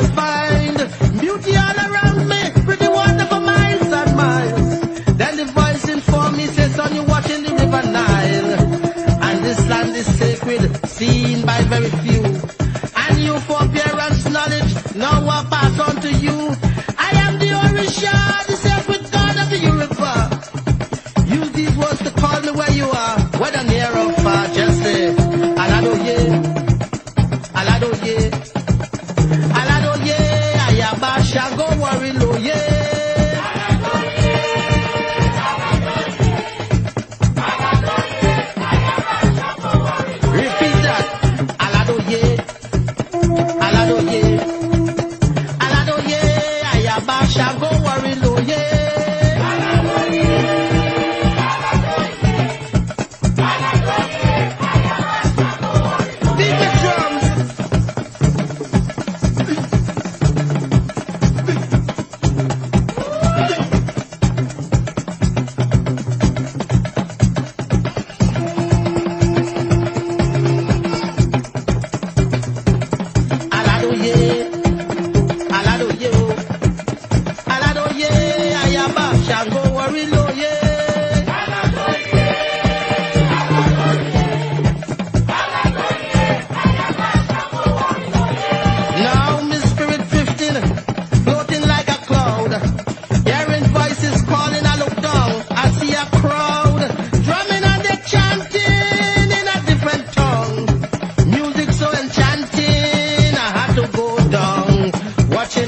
I'll find beauty all around me, pretty wonderful miles and miles. Then the voice informed me, says, son, you're watching the river Nile. And this land is sacred, seen by very few. And you for appearance knowledge, now I'll pass on to you. I am the Orisha, the sacred god of the Yoruba. Use these words to call me where you are, whether near or far, just say, Aladoye, Aladoye, Aladoye, Ayaba, Shango, Wariloye. Repeat that, Aladoye, Aladoye, Aladoye, Ayaba, Shango, Wariloye.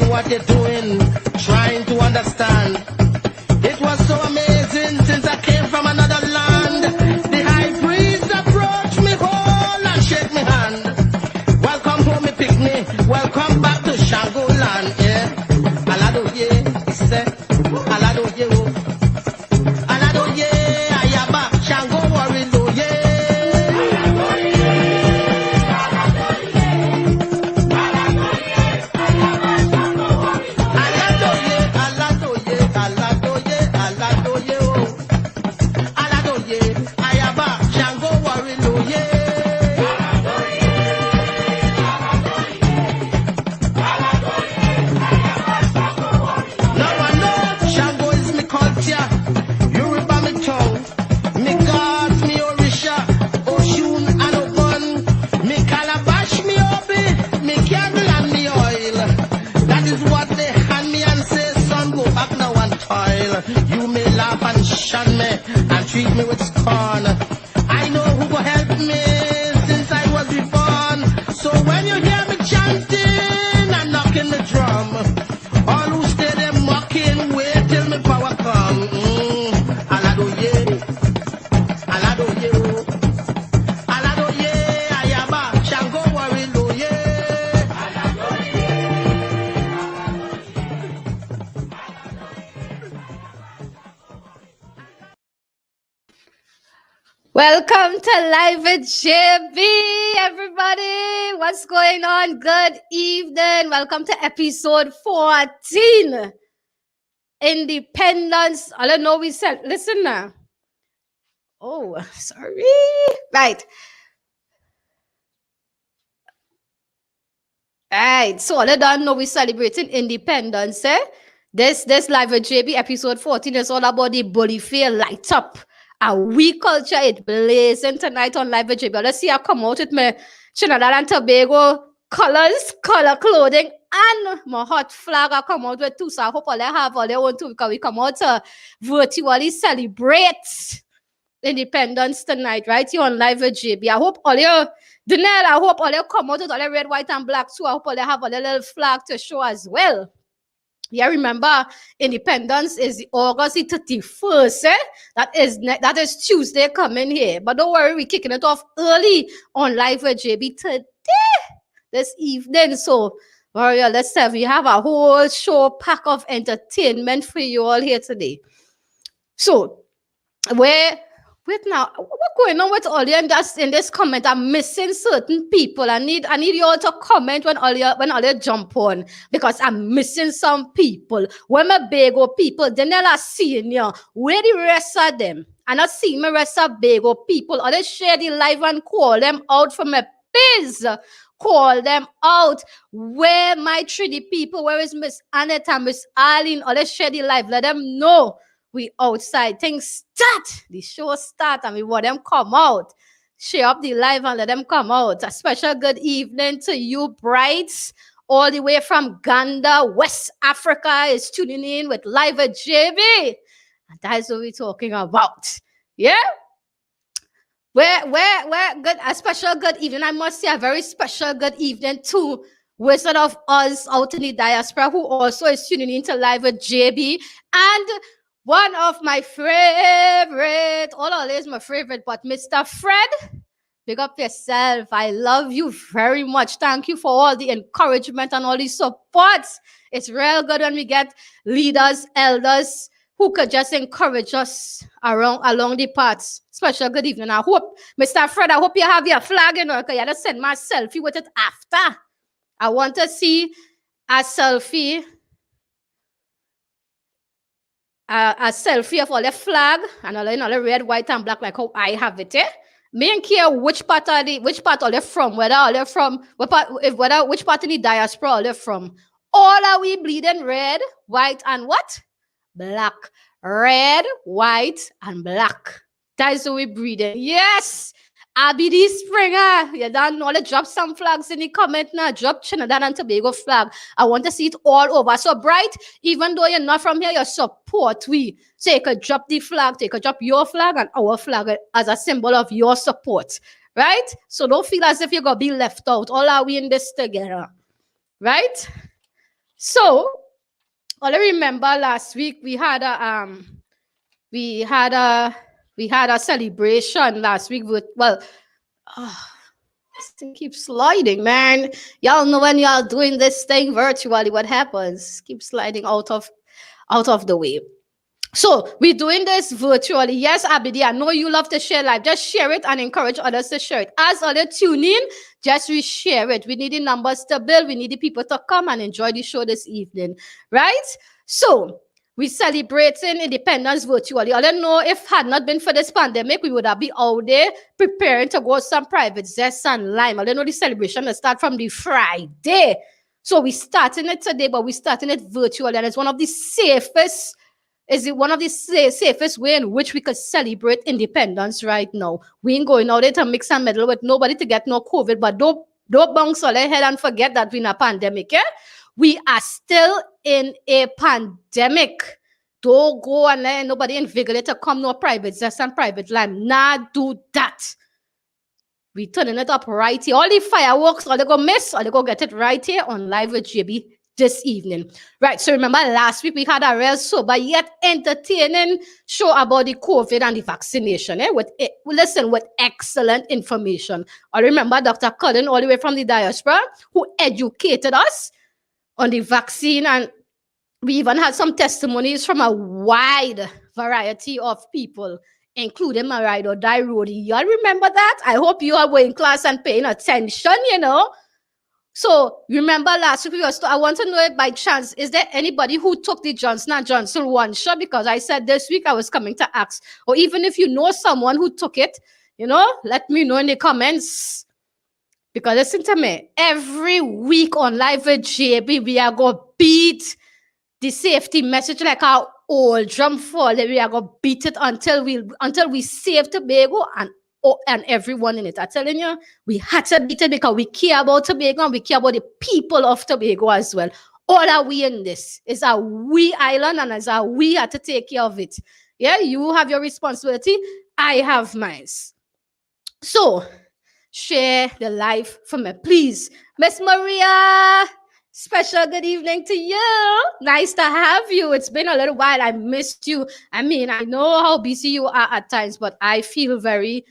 What you're doing, trying to understand. It was so amazing since I came from another land. The high priest approached me whole and shake me hand. Welcome home, me pick me. Welcome back to Shango land. Yeah, Aladoye, he said. Aladoye, oh. Aladoye, Ayaba, Shango, Wariloye. You may laugh and shun me and treat me with scorn. I know who will help me since I was reborn. So when you hear me chanting and knocking the drum, all who stay there mocking, wait till me power come. Aladoye, Aladoye, Aladoye, Ayaba, Shango, Wariloye. Welcome to Live with JB, everybody. What's going on? Good evening. Welcome to episode 14. Independence. I don't know we said. Listen now. Oh, sorry. Right. So I don't know we celebrating independence. This Live with JB episode 14 is all about the body feel light up. AHWEE culture it blazing tonight on Live with JB. Let's see I come out with my Trinidad and Tobago color clothing, and my hot flag I come out with too. So I hope all they have all they want to, because we come out to virtually celebrate independence tonight, right here on Live with JB. I hope all you, Danelle, I hope all you come out with all the red, white, and black too. I hope all they have all the little flag to show as well. Yeah, remember, independence is August 31st. That is Tuesday coming here. But don't worry, we're kicking it off early on Live with JB today, this evening. So, let's say we have a whole show pack of entertainment for you all here today. So, wait now, what's going on with all you in this comment? I'm missing certain people. I need you all to comment when all you jump on, because I'm missing some people. When my Bago people, Daniela Senior, where the rest of them? I not see my rest of Bago people. Or they share the live and call them out from a biz. Call them out. Where my 3D people? Where is Miss Annette and Miss Arlene? Or let's share the live. Let them know we outside. Things start. The show start and we want them come out. Share up the live and let them come out. A special good evening to you, brides. All the way from Ghana, West Africa is tuning in with Live at JB. And that's what we're talking about. Yeah? Where, good, a special good evening. I must say a very special good evening to Wizard of Oz out in the diaspora, who also is tuning into Live with JB. And one of my favorite, all is my favorite, but Mr. Fred, big up yourself. I love you very much. Thank you for all the encouragement and all the support. It's real good when we get leaders, elders, who could just encourage us along the paths. Special good evening. I hope, Mr. Fred, I hope you have your flag, you know, because you just send my selfie with it after. I want to see a selfie. A selfie of all the flag and all the red, white, and black, like how I have it. Me don't care which part are they from, whether all they're from, which part in the diaspora all they're from. All are we bleeding red, white, and what? Black. Red, white, and black. That is what we breathing. Yes. Abidi Springer. You don't know. Drop some flags in the comment now. Drop Trinidad and Tobago flag. I want to see it all over. So bright, even though you're not from here, you support we. So you could drop the flag, so you could drop your flag and our flag as a symbol of your support. Right? So don't feel as if you're gonna be left out. All are we in this together. Right? So all I remember last week we had a celebration last week with, this thing keeps sliding, man. Y'all know when y'all doing this thing virtually, what happens? Keep sliding out of the way. So we're doing this virtually. Yes, Abidi, I know you love to share live. Just share it and encourage others to share it. As others tune in, just reshare it. We need the numbers to build. We need the people to come and enjoy the show this evening, right? So we're celebrating independence virtually. I don't know if had not been for this pandemic, we would have been out there preparing to go some private zest and lime. I don't know the celebration will start from the Friday. So we're starting it today, but we're starting it virtually. And it's one of the safest way in which we could celebrate independence right now. We ain't going out there to mix and meddle with nobody to get no COVID, but don't bounce all ahead and forget that we're in a pandemic, yeah? We are still in a pandemic. Don't go and let nobody invigorate to come no private zest and private lime. Nah, do that. We turning it up right here. All the fireworks, all they go miss, all they go get it right here on Live with JB this evening. Right, so remember last week we had a real sober yet entertaining show about the COVID and the vaccination, with excellent information. I remember Dr. Cullen all the way from the diaspora who educated us on the vaccine, and we even had some testimonies from a wide variety of people, including my ride or die roadie. Y'all remember that? I hope you all were in class and paying attention, you know. So remember last week I want to know if by chance, is there anybody who took the Johnson & Johnson one shot? Because I said this week I was coming to ask, or even if you know someone who took it, you know, let me know in the comments. Because listen to me, every week on Live with JB, we are going to beat the safety message like our old drum fall. We are going to beat it until we save Tobago and everyone in it. I'm telling you, we had to beat it because we care about Tobago and we care about the people of Tobago as well. All are we in this? It's a we island and it's a we have to take care of it. Yeah, you have your responsibility. I have mine. So, share the live for me, please. Miss Maria, special good evening to you. Nice to have you. It's been a little while. I missed you. I mean, I know how busy you are at times, but I feel very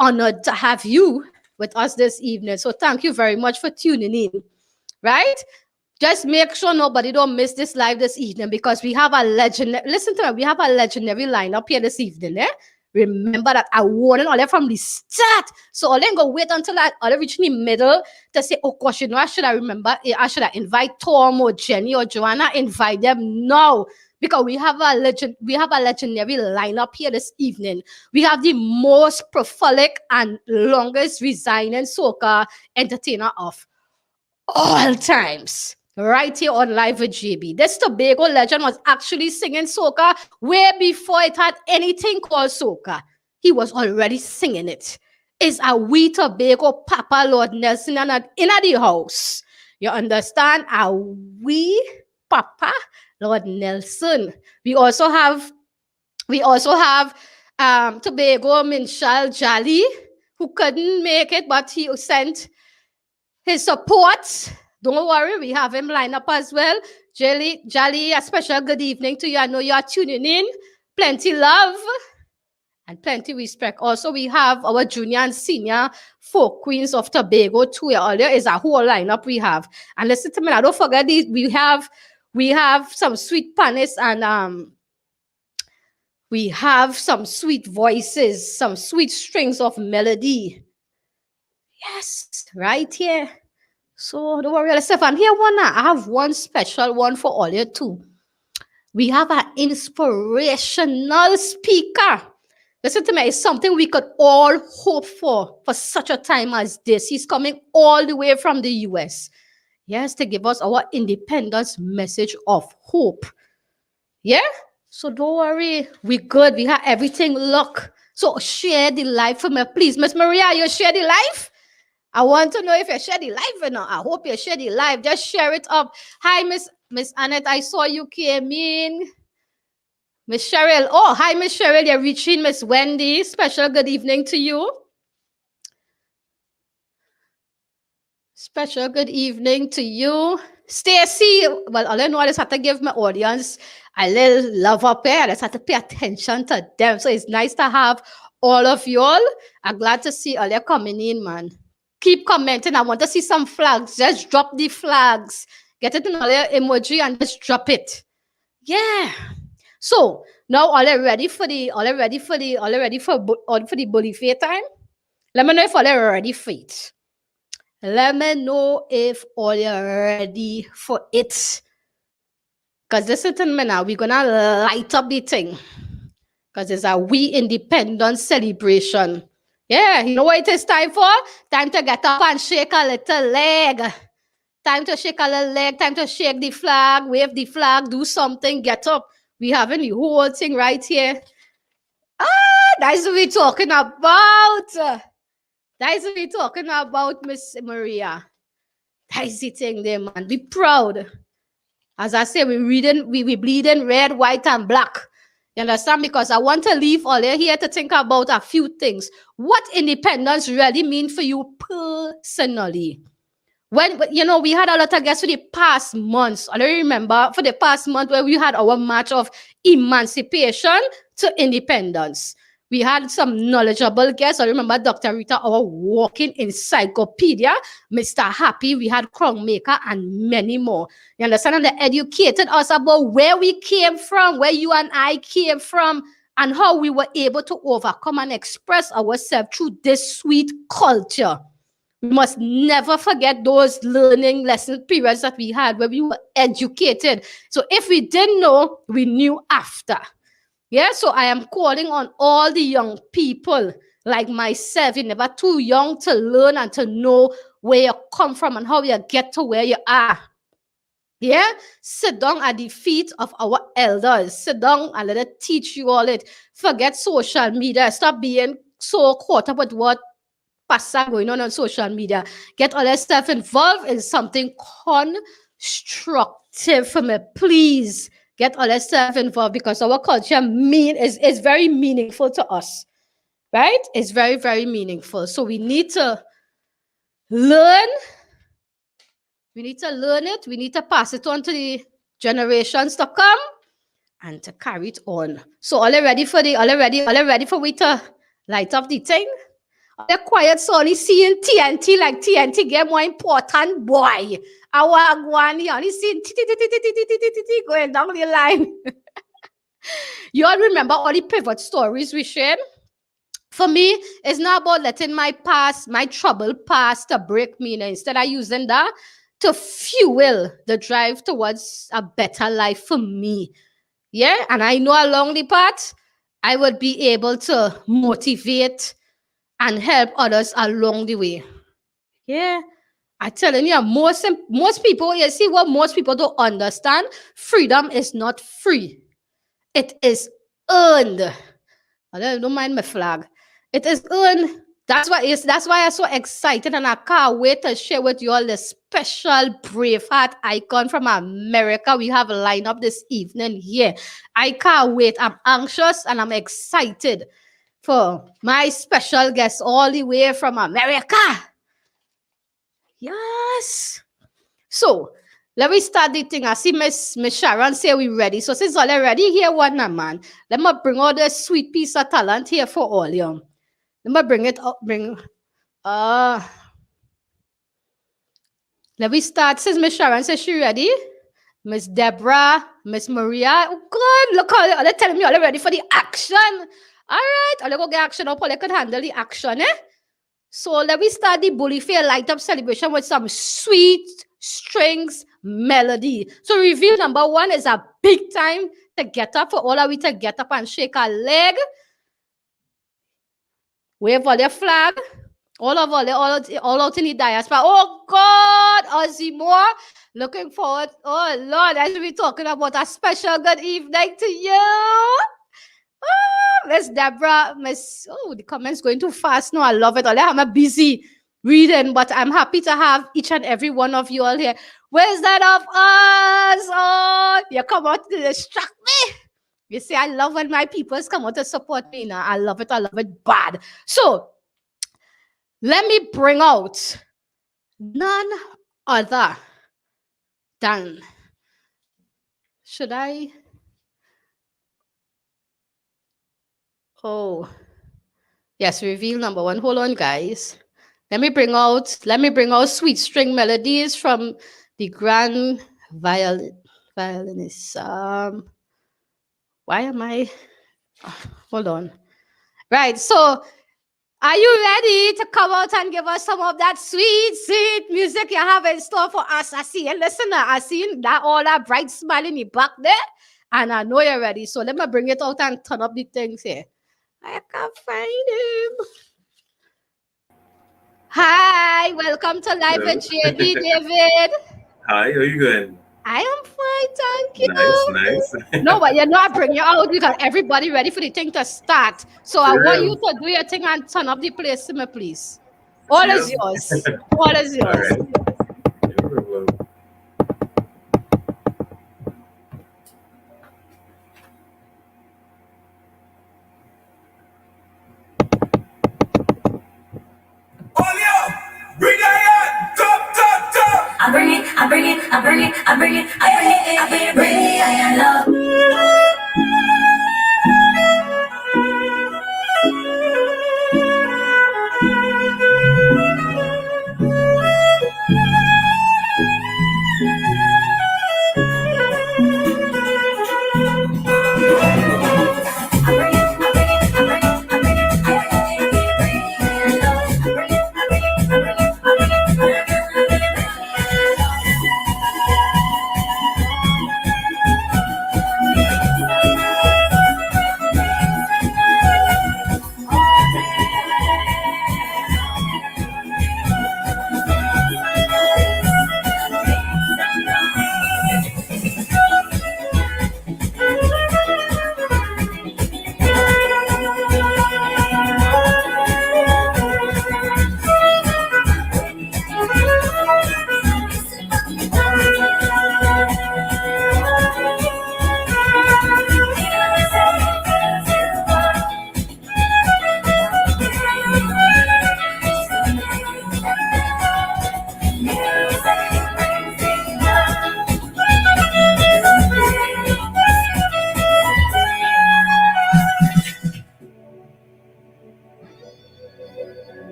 honored to have you with us this evening. So thank you very much for tuning in, right? Just make sure nobody don't miss this live this evening because we have a legendary, listen to me, we have a legendary lineup here this evening, eh? Remember that I warned all from the start. So all go wait until I reach the middle to say, oh gosh, you know, I should have invite Tom or Jenny or Joanna, invite them now. because we have a legendary lineup here this evening. We have the most prolific and longest resigning soca entertainer of all times. Right here on Live with JB. This Tobago legend was actually singing soca way before it had anything called soca. He was already singing it. It's AHWEE Tobago Papa Lord Nelson and in the house. You understand? AHWEE Papa Lord Nelson. We also have Tobago Minshal Jali, who couldn't make it, but he sent his support. Don't worry, we have him lined up as well. Jali, a special good evening to you. I know you are tuning in. Plenty love and plenty respect. Also, we have our junior and senior folk queens of Tobago too. Earlier is a whole lineup we have. And listen to me, now don't forget these. We have some sweet panists and we have some sweet voices, some sweet strings of melody. Yes, right here. So don't worry yourself. And here I have one special one for all you too. We have an inspirational speaker. Listen to me, it's something we could all hope for such a time as this. He's coming all the way from the US. Yes, to give us our independence message of hope. Yeah? So don't worry, we good. We have everything locked. So share the live for me, please. Miss Maria, you share the live? I want to know if you share the live or not. I hope you share the live. Just share it up. Hi, Miss Annette. I saw you came in. Miss Cheryl. Oh, hi, Miss Cheryl. You're reaching Miss Wendy. Special good evening to you. Special good evening to you. Stacy. Well, all I know is I have to give my audience a little love up here. I just have to pay attention to them. So it's nice to have all of y'all. I'm glad to see all you coming in, man. Keep commenting. I want to see some flags. Just drop the flags. Get it in all your emoji and just drop it. Yeah. So now all you ready for the bully fair time? Let me know if all you ready for it. Let me know if all you ready for it. Because listen to me now, we're gonna light up the thing. Because it's AHWEE independence celebration. Yeah, you know what it is time for? Time to get up and shake a little leg. Time to shake a little leg. Time to shake the flag, wave the flag, do something, get up. We having the whole thing right here. That's what we're talking about. That's what we're talking about, Miss Maria. That's the thing there, man. Be proud. As I say, we bleeding red, white, and black. You understand? Because I want to leave all here to think about a few things. What independence really mean for you personally? When, you know, we had a lot of guests for the past months. I don't remember for the past month where we had our march of emancipation to independence. We had some knowledgeable guests. I remember Dr. Rita, our walking encyclopedia, Mr. Happy, we had Crown Maker, and many more. You understand? And they educated us about where we came from, where you and I came from, and how we were able to overcome and express ourselves through this sweet culture. We must never forget those learning lesson periods that we had where we were educated. So if we didn't know, we knew after. Yeah, so I am calling on all the young people like myself. You're never too young to learn and to know where you come from and how you get to where you are. Yeah, sit down at the feet of our elders. Sit down and let it teach you all it. Forget social media. Stop being so caught up with what going on social media. Get all that stuff involved in something constructive for me, please. Get all that stuff involved because our culture is very meaningful to us, right? It's very, very meaningful. So we need to learn. We need to learn it. We need to pass it on to the generations to come and to carry it on. So all ready for we to light up the thing? The quiet Sonny seeing TNT like TNT get more important, boy. Our one, you only seeing going down the line. You all remember all the pivot stories we shared? For me, it's not about letting my past, my trouble past to break me. Instead of using that to fuel the drive towards a better life for me. Yeah, and I know along the path, I would be able to motivate and help others along the way. Yeah, I telling you, most people, you see what most people don't understand, freedom is not free. It is earned. I don't mind my flag. It is earned. That's why I'm so excited and I can't wait to share with you all the special Braveheart icon from America we have lined up this evening here. I can't wait. I'm anxious and I'm excited for my special guest all the way from America. Yes. So let me start the thing. I see Miss Sharon say we ready. So since all ready here, one man, let me bring all the sweet piece of talent here for all you. Let me bring it up. Let me start. Since Miss Sharon says she ready. Miss Deborah, Miss Maria. Oh God, look how they're telling me all ready for the action. All right, I'll go get action up. All could handle the action, eh? So let me start the Bully Fair Light Up celebration with some sweet strings melody. So reveal number one is a big time to get up for all of we to get up and shake our leg. Wave all your flag. All out in the diaspora. Oh God, Ozzy Moore. Looking forward. Oh Lord, I should be talking about a special good evening to you. Miss Deborah, the comments going too fast. No, I love it. I'm busy reading, but I'm happy to have each and every one of you all here. Where's that of us? Oh, you come out to distract me. You see, I love when my peoples come out to support me now. I love it bad. So, let me bring out none other than, should I? Oh, yes, reveal number one. Hold on, guys. Let me bring out sweet string melodies from the grand violinist. Why am I? Hold on. Right. So, are you ready to come out and give us some of that sweet, sweet music you have in store for us? I see you, listener. I see that all that bright smile in the back there, and I know you're ready. So let me bring it out and turn up the things here. I can't find him. Hi, welcome to Live with JB, David. Hi, how are you going? I am fine, thank you. Nice. No, but I bring you out because everybody ready for the thing to start. So I want you to do your thing and turn up the place to me, please. All is yours. All is yours. All right. I bring it, I love.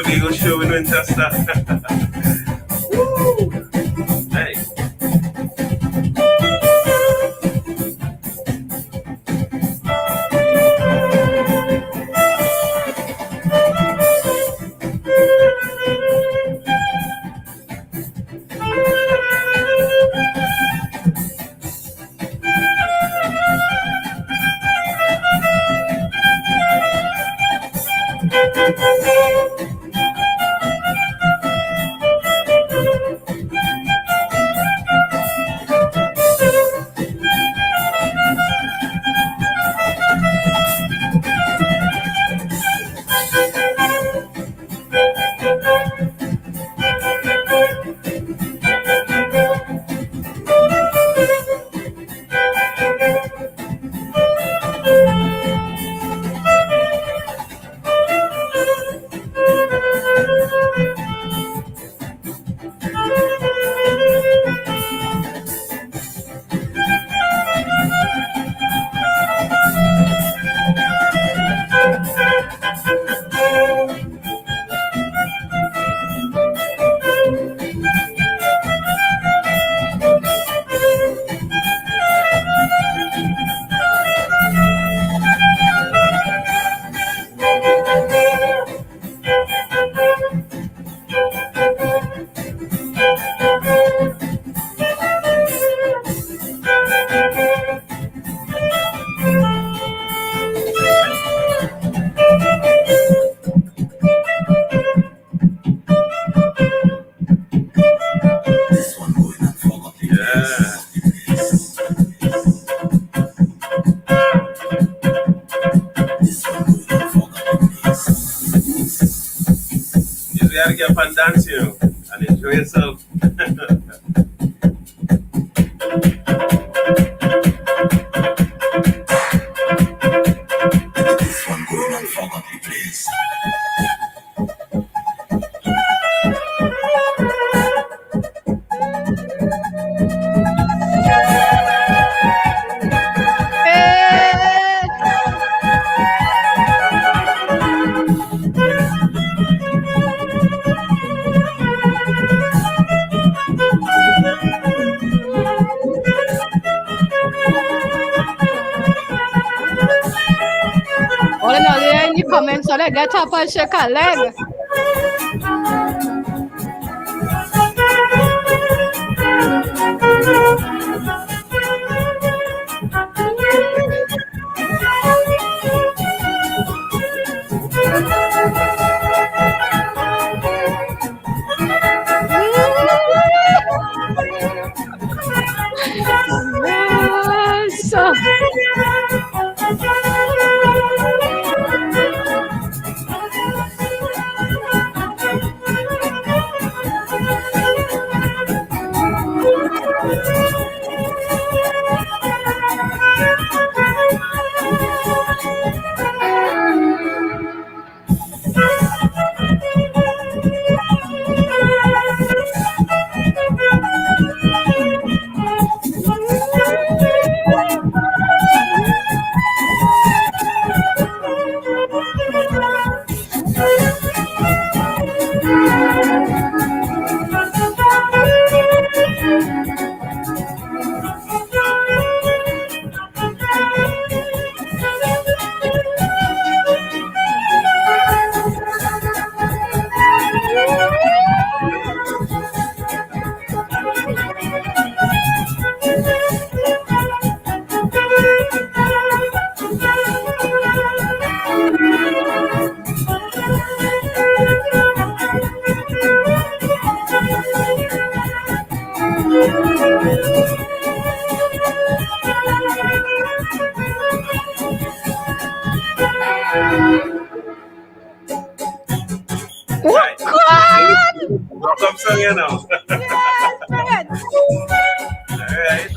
Tobago show in Winchester. Woo! Hey. You gotta get up and dance, you know, and enjoy yourself. This one going on forgot the place. All in all, in the comments, so they get up and shake a leg. Welcome, song, you know. All right.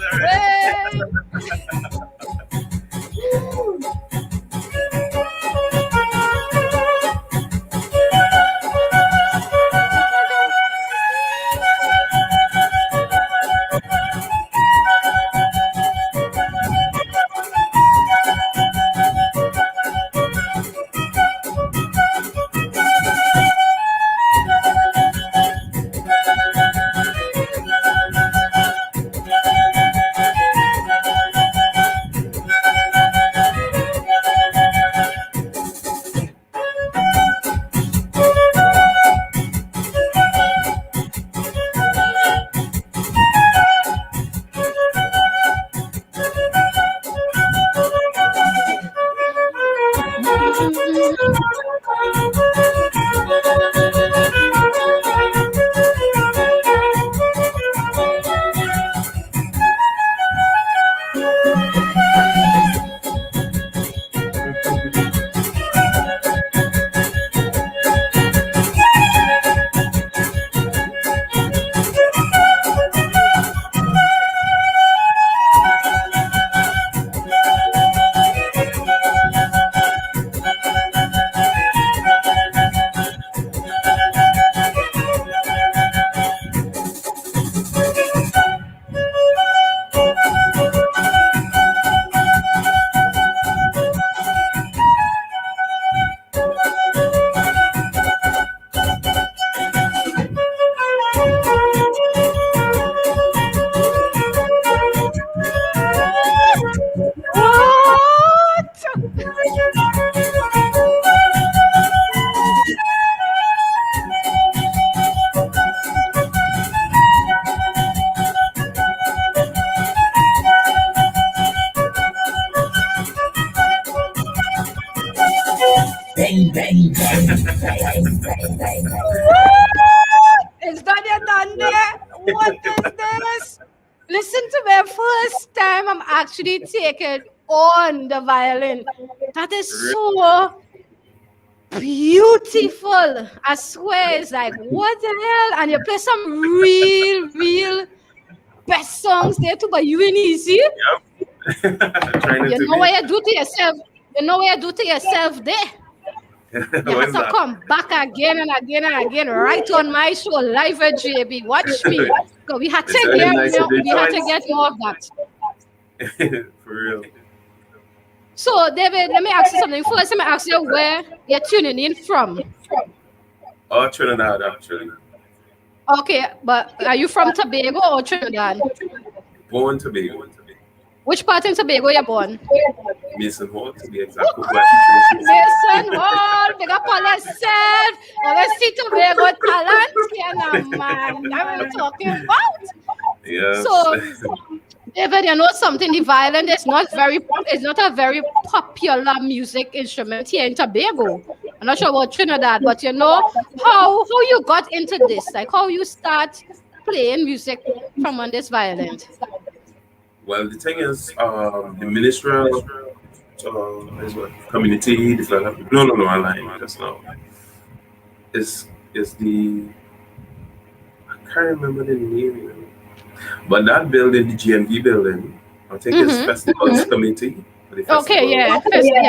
It's done yet done there. What is this? Listen to me. First time I'm actually taking on the violin. That is so beautiful. I swear, it's like, what the hell? And you play some real best songs there too, but you ain't easy. Trying You to know be. what you do to yourself. You know what you do to yourself there. You have What's to that? come back again and again and again, right on my show, live at JB. Watch me. So we had It's to really get nice to more, do we had to twice. get more of that. For real. So David, let me ask you something. First, let me ask you where you're tuning in from. Oh, Trinidad, actually. Okay, but are you from Tobago or Trinidad? Born to be. Which part in Tobago you're born? Mason Hall, to be exact. West Tracy. Mason Hall, big up on yourself. Let's see Tobago talent here now, man. That's what we're talking about. Yes. So, David, you know something? The violin is it's not a very popular music instrument here in Tobago. I'm not sure about Trinidad, but you know how you got into this, like how you start playing music from on this violin. Well, the thing is, the ministerial is what community development. No, I lied just now. Is the I can't remember the name, but that building, the GMV building, I think it's festivals committee. The Okay, festival. yeah,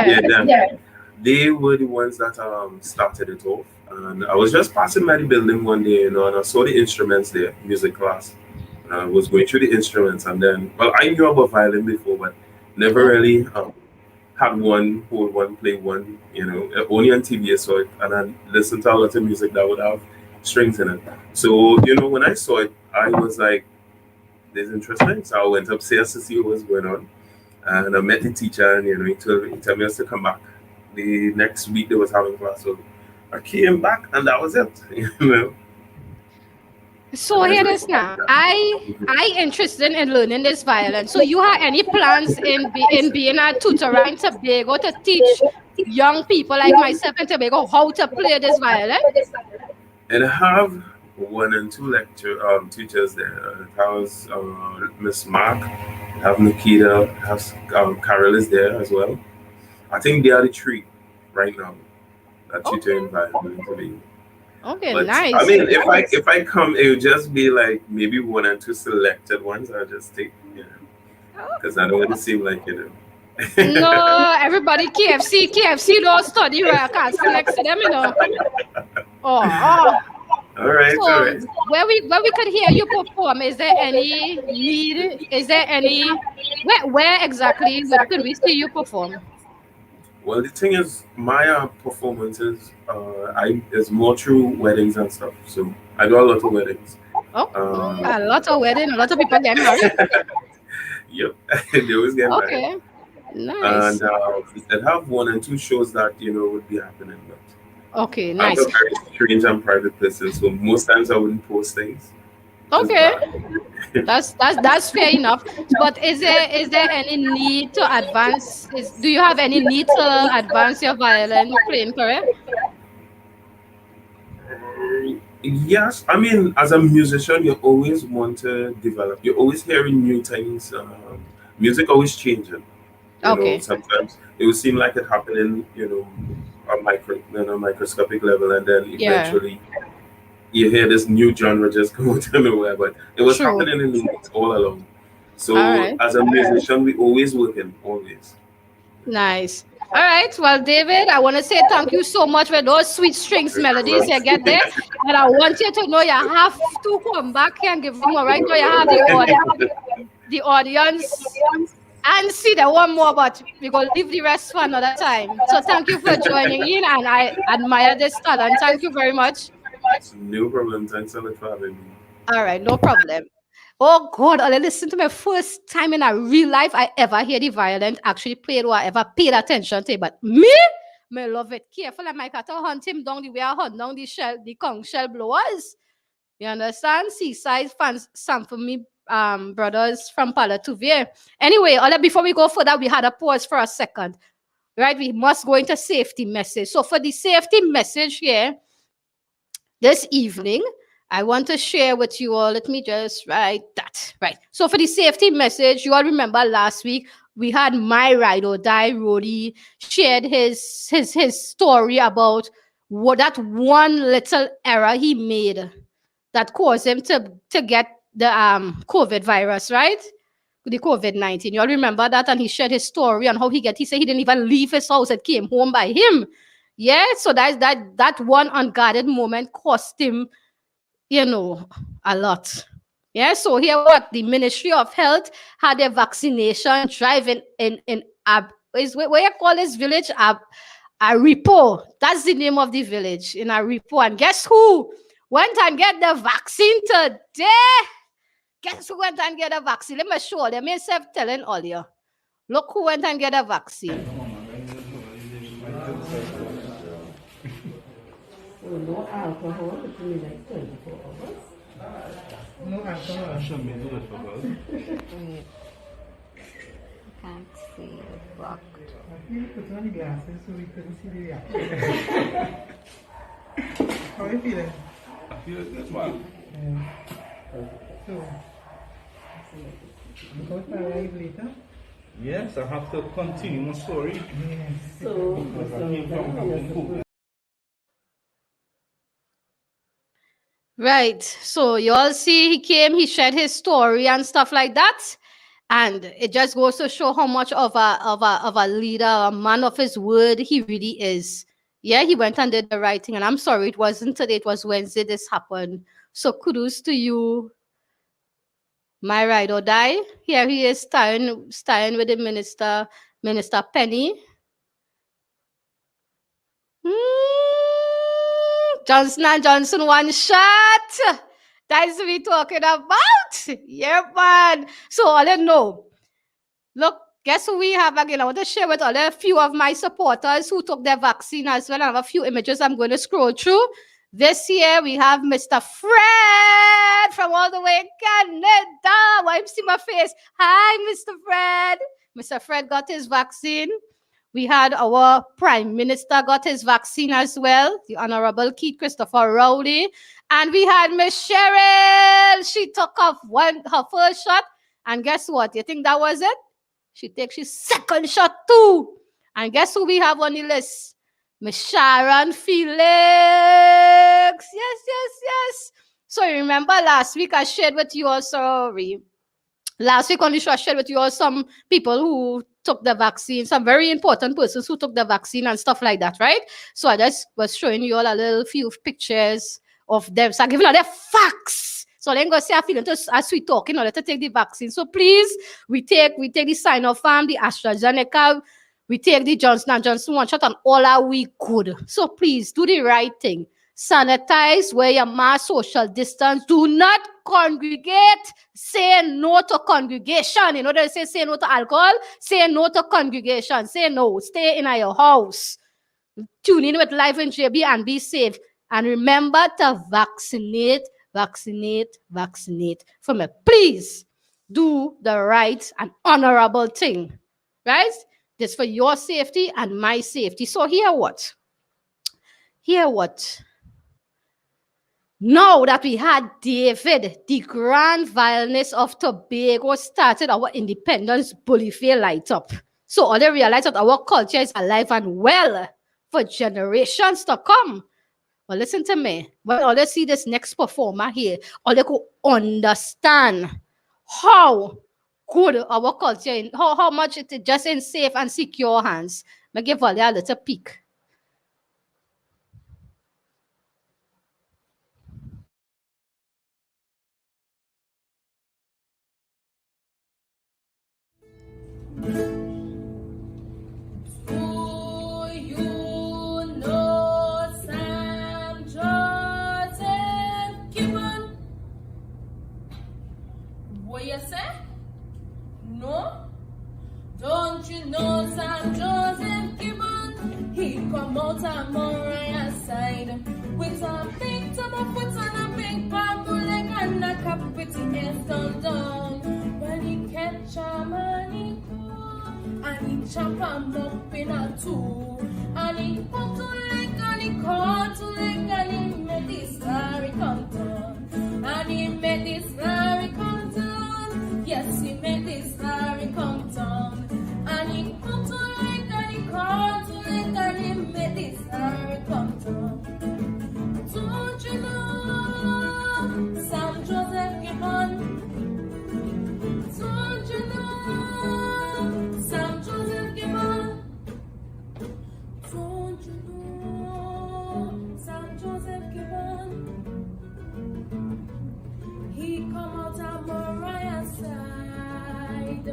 Yeah, yeah. them. They were the ones that started it off. And I was just passing by the building one day, and I saw the instruments there, music class. And I was going through the instruments, and then, well, I knew about violin before, but never really had one hold one, play one, only on TV I saw it, and I listened to a lot of music that would have strings in it. So, when I saw it, I was like, this is interesting. So I went upstairs to see what was going on. And I met the teacher, and he told me to come back. The next week they was having class, so I came back, and that was it. So here it is now. I interested in learning this violin. So you have any plans in being a tutor in Tobago to teach young people like myself in Tobago how to play this violin? And I have one and two teachers there. I was Miss Mark, I have Nikita, I have Carol is there as well. I think they are the three right now that tutor in violin in Tobago. Okay, But nice. I mean, if I come, it would just be like maybe one and two selected ones. I'll just take, because I don't want to seem like No, everybody KFC don't study right. I can't select them, Oh. All right, So all right. where we could hear you perform, is there any need? Is there any where exactly could we see you perform? Well, the thing is, my performances, I is more through weddings and stuff. So I do a lot of weddings. Oh, Um, a lot of wedding, a lot of people get married. yep, they always get married. Okay, nice. And I have one and two shows that would be happening, but Okay, I have nice. a very strange and private places, so most times I wouldn't post things. Just Okay, that. that's fair enough. But is there any need to advance? Do you have any need to advance your violin playing career? Yes, I mean, as a musician, you always want to develop. You're always hearing new things. Music always changing. Okay, Sometimes it will seem like it happening, on a microscopic level, and then yeah, eventually you hear this new genre just come out of nowhere. But it was true. happening in the mix all along. All So right. as a musician, we always working, always. Nice. All right. Well, David, I want to say thank you so much for those sweet strings melodies you get there. And I want you to know you have to come back here and give them more. Right now, you have the audience and see the one more, but we're going to leave the rest for another time. So thank you for joining in, and I admire this talent. Thank you very much. No problem. Thanks a lot for having me. All right. No problem. Oh God, I listened to my first time in a real life I ever hear the violin actually played or I ever paid attention to it. But me love it. Careful, I might have to hunt him down the way I hunt down the conch shell blowers. You understand? Seaside fans, some for me, brothers from Palatuvia. Anyway, before we go further, we had a pause for a second. right? We must go into safety message. So for the safety message here, this evening, I want to share with you all. Let me just write that. Right. So for the safety message, you all remember last week we had my ride or die. Rody shared his story about what that one little error he made that caused him to get the COVID virus, right? The COVID-19. You all remember that? And he shared his story on how he said he didn't even leave his house. It came home by him. Yeah, so that one unguarded moment cost him, a lot. Yeah, so here what the Ministry of Health had a vaccination drive in where you call this village a repo. That's the name of the village, in a repo. And guess who went and get the vaccine today? Guess who went and get a vaccine? Let me show them. Myself telling all you. Look who went and get a vaccine. No alcohol, it will be like 24 hours. No alcohol. Show me do it for us. Wait. Can't see it blocked. I feel you put on the glasses so we couldn't see the reaction. How are you feeling? I feel good, man. So, because I arrive later? Yes, I have to continue my story. Yes. So, because I came from Hong. Right. So you all see he came, he shared his story and stuff like that. And it just goes to show how much of a leader, a man of his word he really is. Yeah, he went and did the right thing. And I'm sorry, it wasn't today, it was Wednesday this happened. So kudos to you, my ride or die. Here he is starring with the Minister Penny. Johnson and Johnson one shot. That's what we talking about. Yeah, man. So all you know. Look, guess who we have again? I want to share with all a few of my supporters who took their vaccine as well. I have a few images I'm going to scroll through. This year we have Mr. Fred from all the way in Canada. Why you see my face? Hi, Mr. Fred. Mr. Fred got his vaccine. We had our Prime Minister got his vaccine as well, the Honorable Keith Christopher Rowley. And we had Miss Cheryl. She took off her first shot. And guess what? You think that was it? She takes his second shot too. And guess who we have on the list? Miss Sharon Felix. Yes. So you remember last week I shared with you all, sorry. Last week on the show I shared with you all some people who took the vaccine, some very important persons who took the vaccine and stuff like that, right? So I just was showing you all a little few pictures of them. So I'm giving all the facts. So then go say I feel as we talk in order to take the vaccine. So please, we take the Sinopharm, the AstraZeneca, we take the Johnson & Johnson one shot, and all are we good. So please do the right thing. Sanitize, wear your mask, social distance. Do not congregate. Say no to congregation. In order to say no to alcohol, say no to congregation. Say no. Stay in your house. Tune in with Live in JB and be safe. And remember to vaccinate. For me, please do the right and honorable thing. Right? This for your safety and my safety. So hear what? Now that we had David, the grand violinist of Tobago, started our independence bully fair light up. So all they realize that our culture is alive and well for generations to come. Well, listen to me. When all they see this next performer here, all they could understand how good our culture is, how much it is just in safe and secure hands. I give all a little peek. What you say? No? Don't you know Sam Joseph Gibbon? He come out of Mariah side with a big tub of foot and a big bamboo leg and a cap with his head down. When he catch a man, he go and he chop 'em up in a two. And he put to leg and he caught to leg and he made this story come down. And he made this story come down. Yes, he made this story come down. And he put to leg and he caught to leg and he made this story come down. Don't you know Sam Joseph Gibbon? Don't you know Sam Joseph Gibbon? Don't you know Sam Joseph Gibbon? He come out of Mariah's side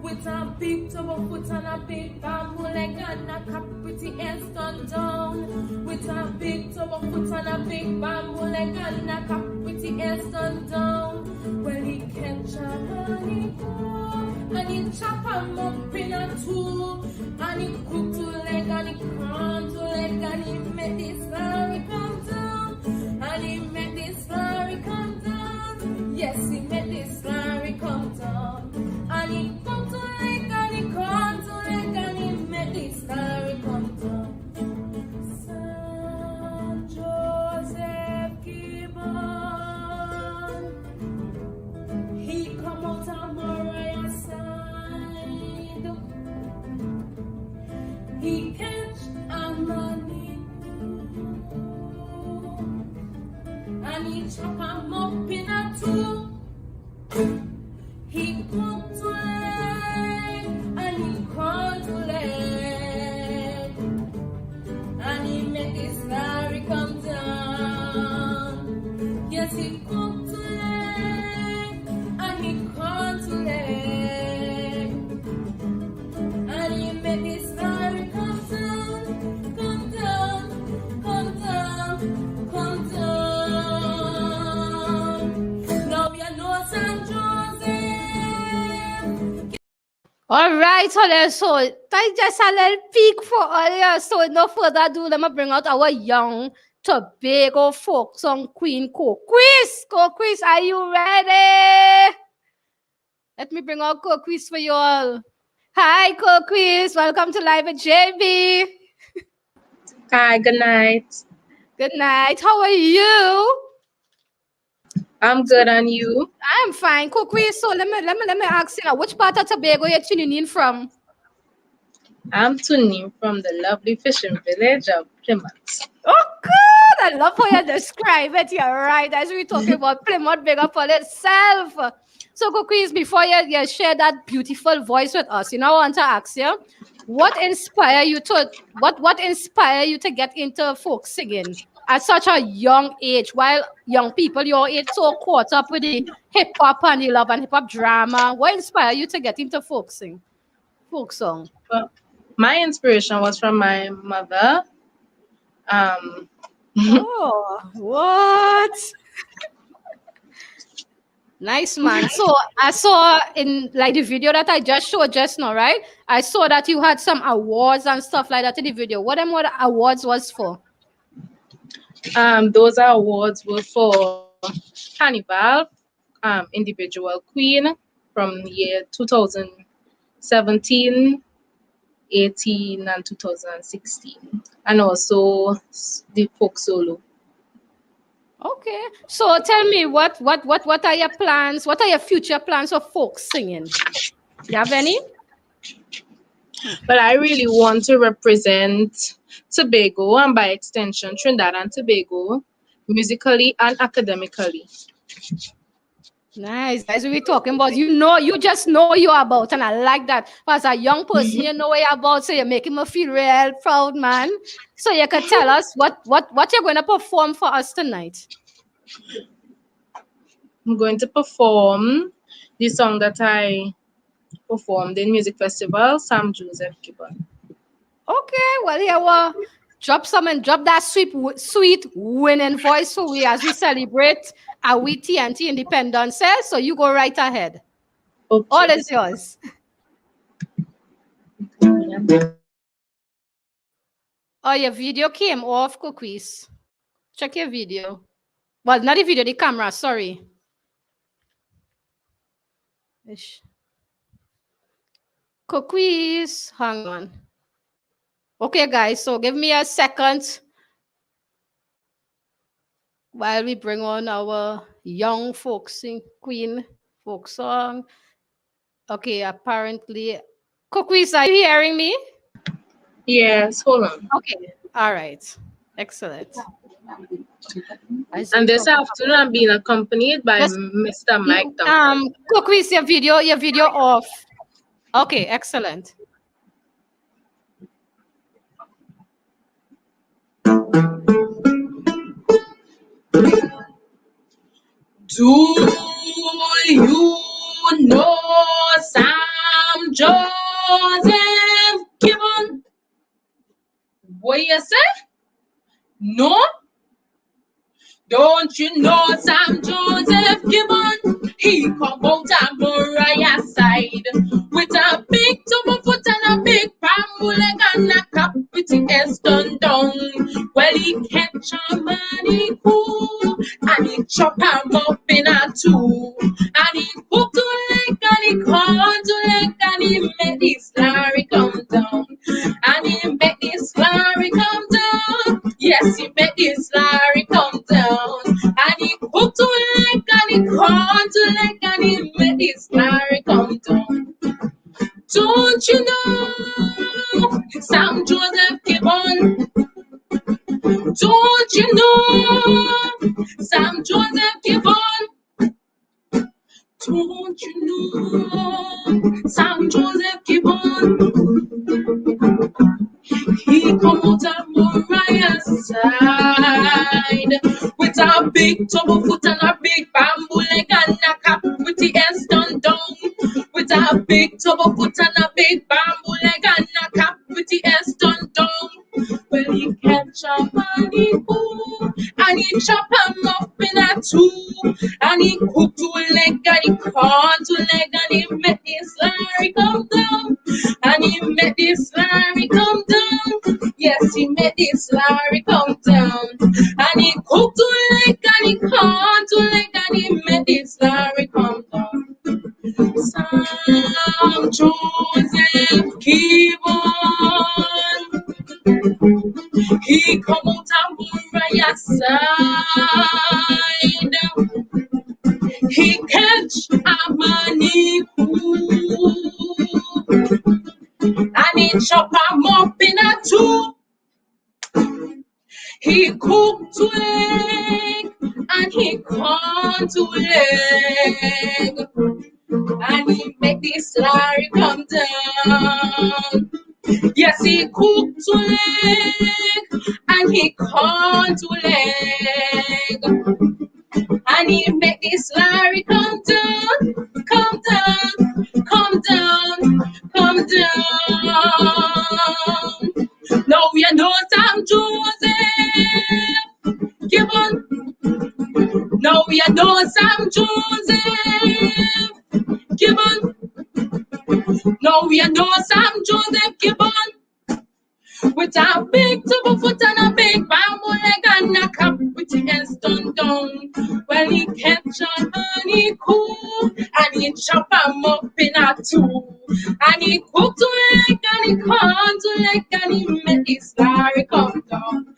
with a big tub foot and a big bamboo leg and a cap pretty head stand down. With a big tub foot and a big bamboo leg and a cap pretty head stand down. Well, he catch a and he go and he chop 'em up in a two. And he cook to leg and he crumb to leg and he make this story come down. And he make this story come down. Yes, he made this story come down. And he come to leg and he crumb to leg and he made this story come down. San Joseph Gibbon, he come out of Mariah's side. He catch a money and he chop 'em up in a two. He cook to leg and he crawl to leg and he make this story come down. Yes, he cook to leg and he crawl to leg and he make this story come down, come down, come down, come down. Now you know San Joseph. All right, so that just a little peek for all you. So no further ado, let me bring out our young Tobago folk song queen, Coquise. Coquise, are you ready? Let me bring out Coquise for you all. Hi, Coquise. Welcome to Live with JB. Hi, good night. Good night. How are you? I'm good, and you? I'm fine, Coquise. So let me ask you now, which part of Tobago you're tuning in from? I'm tuning in from the lovely fishing village of Plymouth. Oh, good. I love how you describe it. You're right. As we talking about Plymouth, big up for itself. So, Coquise, before you share that beautiful voice with us, I want to ask you, what inspired you to get into folk singing at such a young age? While young people your age so caught up with the hip hop and the love and hip hop drama, what inspired you to get into folk song? Well, my inspiration was from my mother. Oh, what? Nice, man. So I saw in like the video that I just showed just now, right? I saw that you had some awards and stuff like that in the video. What awards was for? Those awards were for Carnival, individual queen from year 2017, 18, and 2016, and also the folk solo. Okay. So tell me what are your plans? What are your future plans for folk singing? You have any? But I really want to represent Tobago and by extension Trinidad and Tobago musically and academically. Nice. As we talking about, you just know what you're about, and I like that. As a young person, you know what you're about, so you're making me feel real proud, man. So you can tell us what you're going to perform for us tonight. I'm going to perform the song that I performed in music festival, Sam Joseph Gibbon. Okay, well, yeah, drop that sweet winning voice for we as we celebrate AHWEE TNT Independence. So you go right ahead. Okay. All is yours. Oh, your video came off, Coquise. Check your video. Well, not the video, the camera, sorry. Ish. Cookies. Hang on. Okay, guys. So give me a second while we bring on our young queen folk song. Okay, apparently. Cookies, are you hearing me? Yes, hold on. Okay. All right. Excellent. And this afternoon, I'm being accompanied by Just Mr. Mike Duncan. Cookies, your video off. Okay, excellent. Do you know Sam Joseph Gibbon? What you say? No? Don't you know Sam Joseph Gibbon? He come out of Mariah's side with a big double foot and a big palm leg and a cap with the S done down. Well, he catch a man, he cool, and he chop him up in a two. And he hook to leg and he call to leg and he make this Larry come down. And he make this Larry come down. Yes, he make this Larry come down. And he hook to leg and he call to leg and he make this Larry come down. Don't you know Sam Joseph Gibbon? Don't you know Sam Joseph Gibbon? Don't you know Sam Joseph Gibbon? He come out of Mariah's side with a big double foot and a big bamboo leg and a cap with the S done down. With a big double foot and a big bamboo leg and a cap with the S done down. Well, he catch a man, he go, and he chop him up in a two. And he cook to a leg and he corn to leg and he make this Larry come down. And he make this Larry come down. Yes, he made this Larry come down. And he cooked to a leg and he corn to leg and he made this Larry come down. Sam Joseph Gibbon, he come out of Mariah's side. He catch a money and he chop him up in a two. He cook to leg and he corn to leg. And he make this Larry come down. Yes, he cook to leg and he corn to leg. And he make this Larry come down, come down, come down, come down. Now you know Sam Joseph Gibbon. Now you know Sam Joseph Gibbon. Now you know Sam Joseph Gibbon. With a big double foot and a big bamboo leg and a cap with the S done down. Well, he catch a and he cool and he chop him up in a two. And he cook to leg and he corn to leg and he make this Larry come down.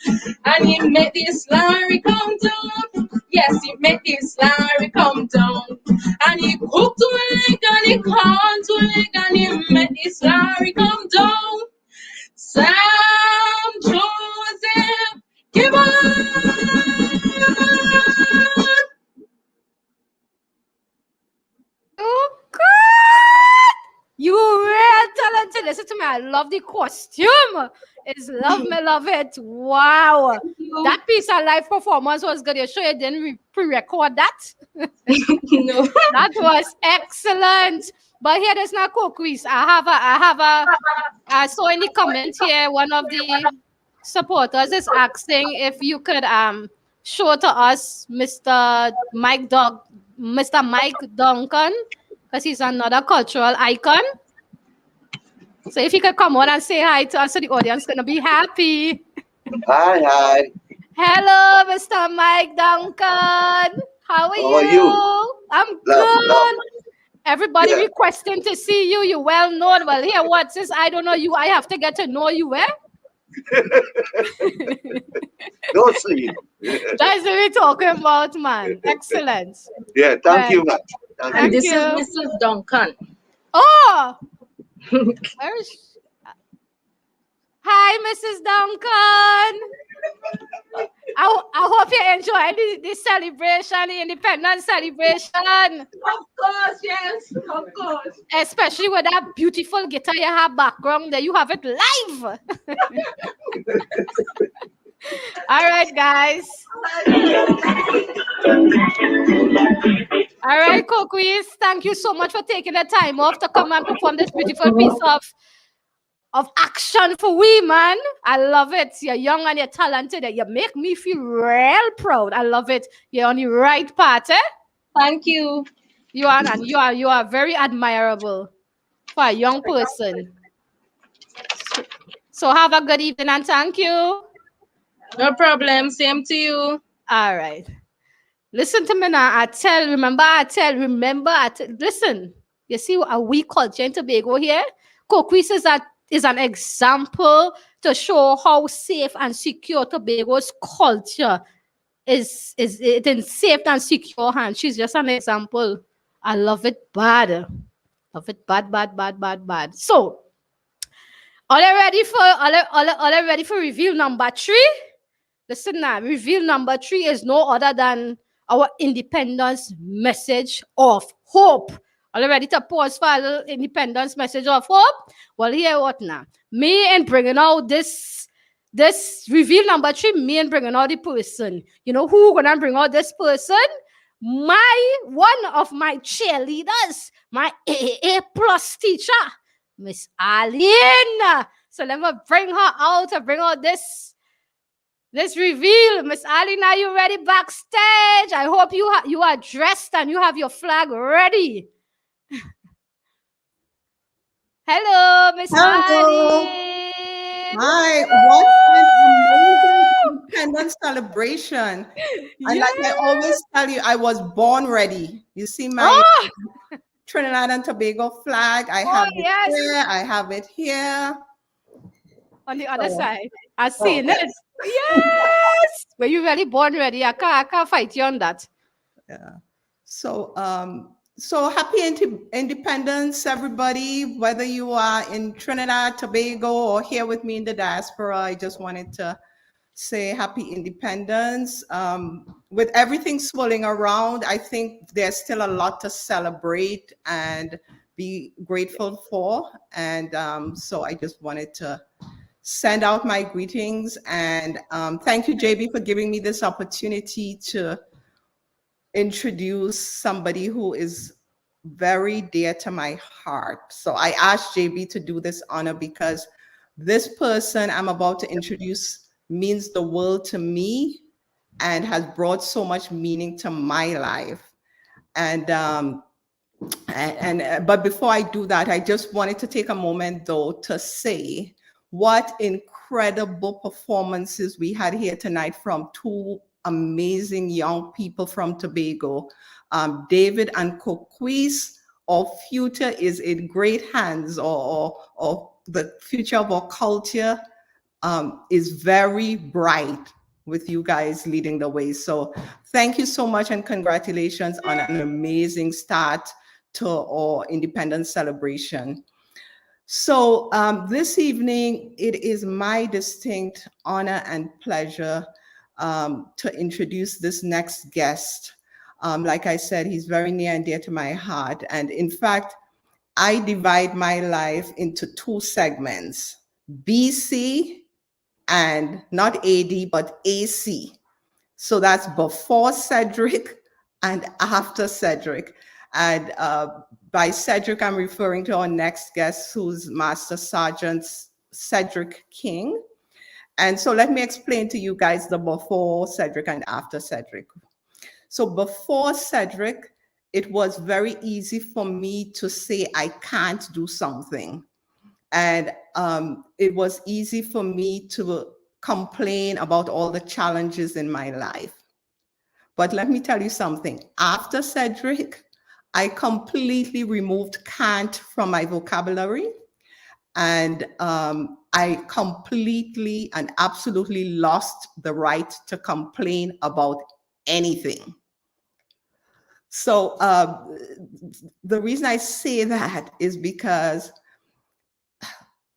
And he make this Larry come down. Yes, he make this Larry come down. And he cook to leg and he corn to leg and he make this Larry come down. Sam Joseph Gibbon. Oh God! You real talented. Listen to me. I love the costume. It's love me, love it. Wow. That piece of live performance was good. You sure you didn't pre-record that? No. That was excellent. But here there's not cookies. I saw in the comments here, one of the supporters is asking if you could show to us Mr. Mike Duncan, because he's another cultural icon. So if you could come on and say hi to us, so the audience is gonna be happy. Hi. Hello, Mr. Mike Duncan. How are you? How are you? I'm Love. good. Everybody requesting to see you. You well known. Well, here what? Since I don't know you, I have to get to know you, eh? Don't sleep. That's what we're talking about, man. Excellent. Yeah, thank you much. And this you. is Mrs. Duncan. Oh, where's hi, Mrs. Duncan. I hope you enjoy this celebration, the independence celebration. Of course, yes, of course. Especially with that beautiful guitar you have background there. You have it live. All right, guys. All right, Coquis, thank you so much for taking the time off to come and perform this beautiful piece of action for we, man. I love it. You're young and you're talented. And you make me feel real proud. I love it. You're on the right path, eh? Thank you. You are, and you are very admirable for a young person. So have a good evening and thank you. No problem. Same to you. All right. Listen to me now. Listen. You see what we culture in Tobago here? Coquis is an example to show how safe and secure Tobago's culture is safe and secure hands. She's just an example. I love it bad. Love it bad. So, are you ready for reveal number 3? Listen now, reveal number 3 is no other than our independence message of hope. Are you ready to pause for a little independence message of hope? Well, here what now? Me and bringing out this reveal number 3, me and bringing out the person. You know who gonna bring out this person? One of my cheerleaders, my AAA plus teacher, Miss Arlene. So let me bring her out to bring out this reveal. Miss Arlene, are you ready backstage? I hope you are dressed and you have your flag ready. Hello, Miss Arlene. Hi, what an amazing independence celebration. And like I always tell you, I was born ready. You see my Trinidad and Tobago flag. I have it here. I have it here. On the other side. I've seen it. Yes. Were you really born ready? I can't fight you on that. Yeah. So happy independence, everybody, whether you are in Trinidad, Tobago, or here with me in the diaspora. I just wanted to say happy independence. With everything swirling around, I think there's still a lot to celebrate and be grateful for. And so I just wanted to send out my greetings. And thank you, JB, for giving me this opportunity to introduce somebody who is very dear to my heart. So I asked JB to do this honor because this person I'm about to introduce means the world to me and has brought so much meaning to my life. But before I do that, I just wanted to take a moment though to say what incredible performances we had here tonight from 2 amazing young people from Tobago, David and Coquis. Our future is in great hands, or the future of our culture is very bright with you guys leading the way. So thank you so much and congratulations on an amazing start to our independence celebration. So this evening, it is my distinct honor and pleasure to introduce this next guest. Like I said, he's very near and dear to my heart. And in fact, I divide my life into 2 segments, BC and not AD, but AC. So that's before Cedric and after Cedric. And by Cedric, I'm referring to our next guest, who's Master Sergeant Cedric King. And so let me explain to you guys the before Cedric and after Cedric. So before Cedric, it was very easy for me to say I can't do something. And it was easy for me to complain about all the challenges in my life. But let me tell you something. After Cedric, I completely removed can't from my vocabulary. And I completely and absolutely lost the right to complain about anything. So the reason I say that is because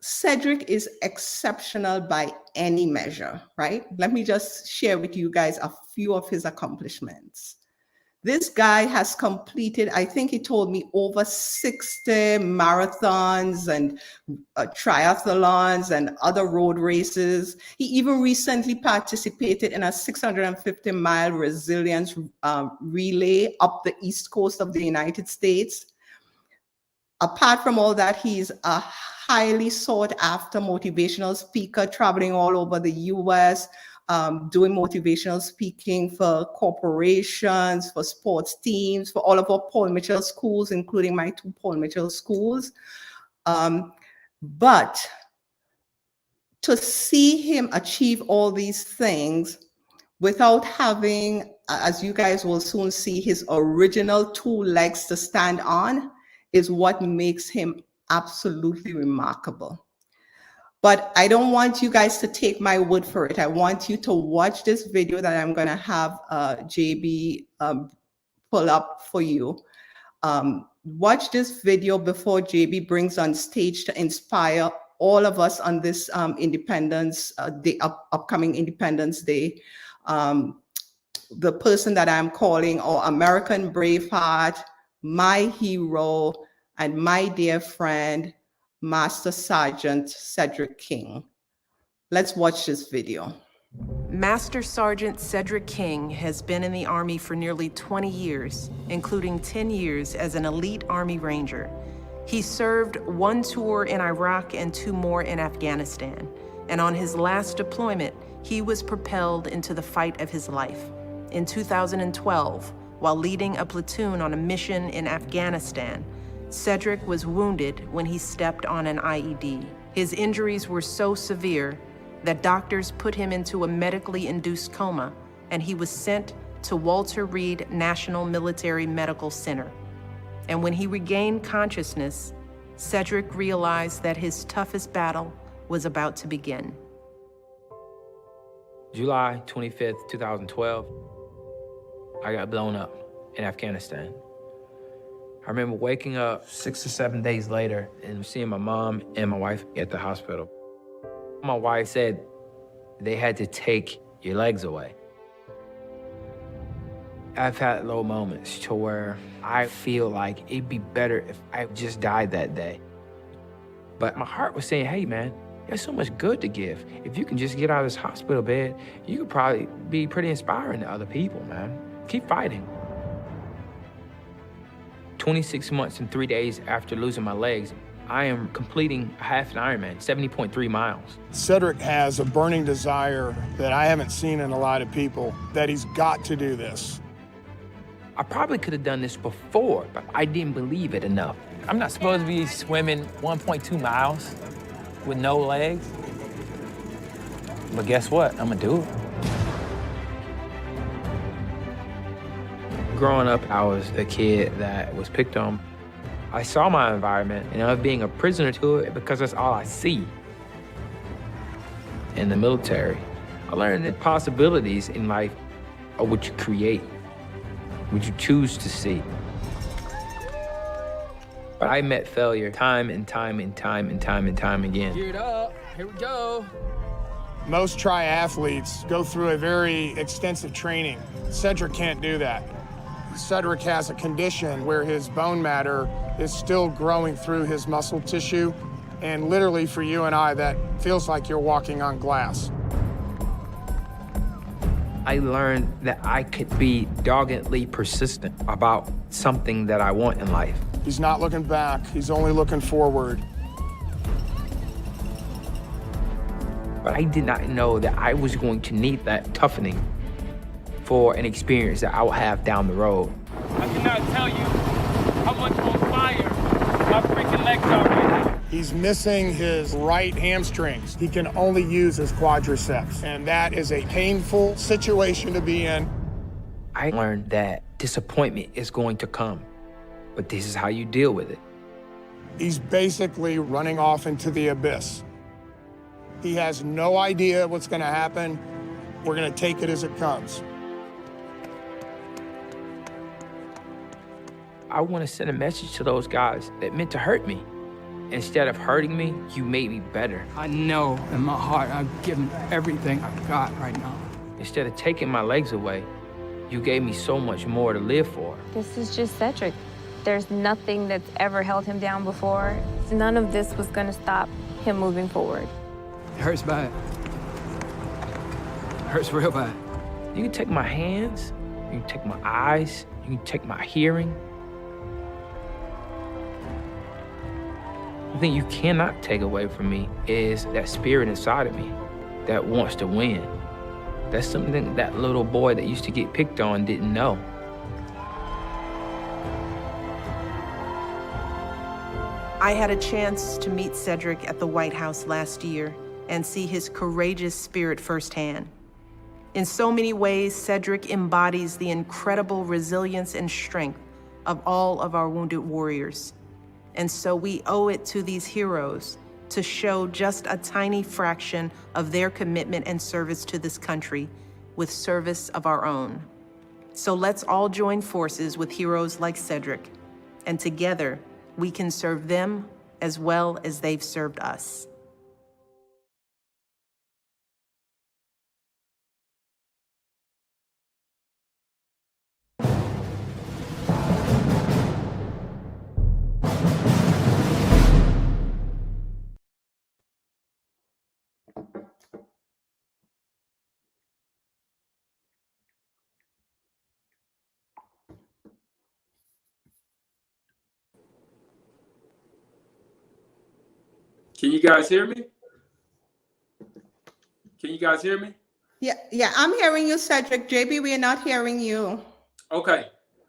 Cedric is exceptional by any measure, right? Let me just share with you guys a few of his accomplishments. This guy has completed, I think he told me, over 60 marathons and triathlons and other road races. He even recently participated in a 650-mile resilience relay up the East Coast of the United States. Apart from all that, he's a highly sought after motivational speaker, traveling all over the US, doing motivational speaking for corporations, for sports teams, for all of our Paul Mitchell schools, including my 2 Paul Mitchell schools. But to see him achieve all these things without having, as you guys will soon see, his original 2 legs to stand on is what makes him absolutely remarkable. But I don't want you guys to take my word for it. I want you to watch this video that I'm gonna have JB pull up for you. Watch this video before JB brings on stage to inspire all of us on this Independence Day, upcoming Independence Day. The person that I'm calling our American Braveheart, my hero, and my dear friend, Master Sergeant Cedric King. Let's watch this video. Master Sergeant Cedric King has been in the Army for nearly 20 years, including 10 years as an elite Army Ranger. He served 1 tour in Iraq and 2 more in Afghanistan. And on his last deployment, he was propelled into the fight of his life. In 2012, while leading a platoon on a mission in Afghanistan, Cedric was wounded when he stepped on an IED. His injuries were so severe that doctors put him into a medically induced coma, and he was sent to Walter Reed National Military Medical Center. And when he regained consciousness, Cedric realized that his toughest battle was about to begin. July 25th, 2012, I got blown up in Afghanistan. I remember waking up 6 or 7 days later and seeing my mom and my wife at the hospital. My wife said they had to take your legs away. I've had low moments to where I feel like it'd be better if I just died that day. But my heart was saying, hey man, there's so much good to give. If you can just get out of this hospital bed, you could probably be pretty inspiring to other people, man. Keep fighting. 26 months and 3 days after losing my legs, I am completing a half an Ironman, 70.3 miles. Cedric has a burning desire that I haven't seen in a lot of people, that he's got to do this. I probably could have done this before, but I didn't believe it enough. I'm not supposed to be swimming 1.2 miles with no legs, but guess what? I'm gonna do it. Growing up, I was a kid that was picked on. I saw my environment and I was being a prisoner to it because that's all I see. In the military, I learned that possibilities in life are what you create, what you choose to see. But I met failure time and time and time and time and time again. Geared up, here we go. Most triathletes go through a very extensive training. Cedric can't do that. Cedric has a condition where his bone matter is still growing through his muscle tissue, and literally for you and I, that feels like you're walking on glass. I learned that I could be doggedly persistent about something that I want in life. He's not looking back, he's only looking forward. But I did not know that I was going to need that toughening for an experience that I will have down the road. I cannot tell you how much on fire my freaking legs are right now. He's missing his right hamstrings. He can only use his quadriceps, and that is a painful situation to be in. I learned that disappointment is going to come. but this is how you deal with it. He's basically running off into the abyss. He has no idea what's going to happen. We're going to take it as it comes. I want to send a message to those guys that meant to hurt me. Instead of hurting me, you made me better. I know in my heart I'm giving everything I've got right now. Instead of taking my legs away, you gave me so much more to live for. This is just Cedric. There's nothing that's ever held him down before. None of this was gonna stop him moving forward. It hurts bad. It hurts real bad. You can take my hands, you can take my eyes, you can take my hearing. The thing you cannot take away from me is that spirit inside of me that wants to win. That's something that little boy that used to get picked on didn't know. I had a chance to meet Cedric at the White House last year and see his courageous spirit firsthand. In so many ways, Cedric embodies the incredible resilience and strength of all of our wounded warriors. And so we owe it to these heroes to show just a tiny fraction of their commitment and service to this country with service of our own. So let's all join forces with heroes like Cedric, and together we can serve them as well as they've served us. Can you guys hear me? Can you guys hear me? Yeah, I'm hearing you, Cedric. JB, we are not hearing you. Okay.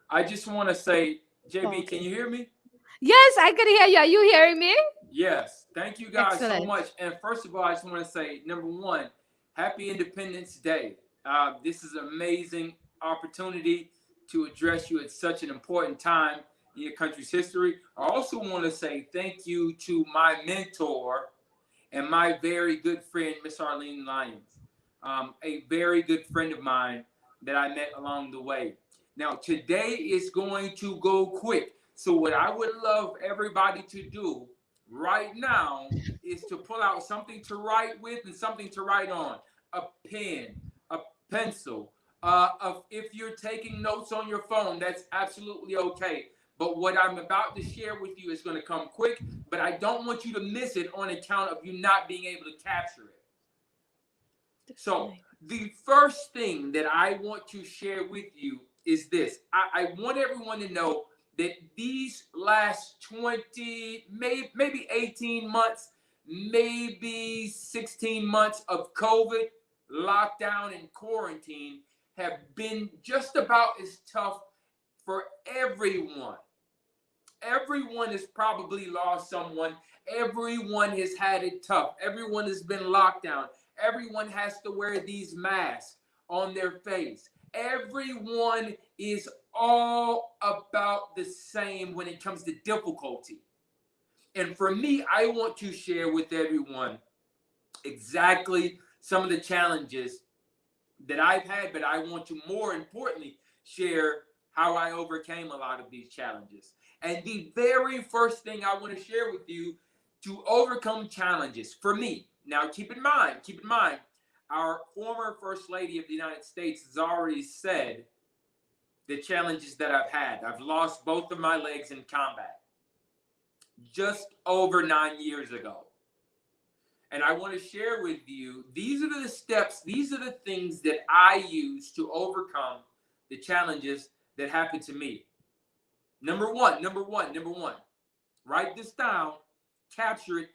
I just want to say, JB, Okay. Can you hear me? Yes, I can hear you. Are you hearing me? Yes. Thank you guys so Excellent. much. And first of all, I just want to say, number one, happy Independence Day. This is an amazing opportunity to address you at such an important time in your country's history. I also want to say thank you to my mentor and my very good friend, Miss Arlene Lyons, a very good friend of mine that I met along the way. Now, today is going to go quick. So what I would love everybody to do right now is to pull out something to write with and something to write on. A pen, a pencil. If you're taking notes on your phone, that's absolutely okay. But what I'm about to share with you is going to come quick, but I don't want you to miss it on account of you not being able to capture it. So the first thing that I want to share with you is this. I want everyone to know that these last 20, maybe 18 months, maybe 16 months of COVID, lockdown, and quarantine have been just about as tough for everyone. Everyone has probably lost someone. Everyone has had it tough. Everyone has been locked down. Everyone has to wear these masks on their face. Everyone is all about the same when it comes to difficulty. And for me, I want to share with everyone exactly some of the challenges that I've had, but I want to more importantly share how I overcame a lot of these challenges. And the very first thing I want to share with you to overcome challenges for me. Now, keep in mind, our former First Lady of the United States has already said the challenges that I've had. I've lost both of my legs in combat just over 9 years ago. And I want to share with you, these are the steps, these are the things that I use to overcome the challenges that happened to me. Number one. Write this down, capture it,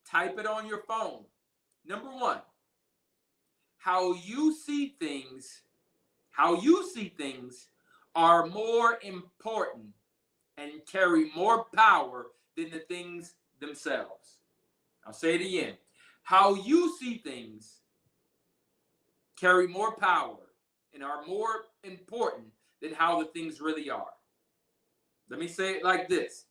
type it on your phone. Number one, how you see things are more important and carry more power than the things themselves. I'll say it again. How you see things carry more power and are more important than how the things really are. Let me say it like this.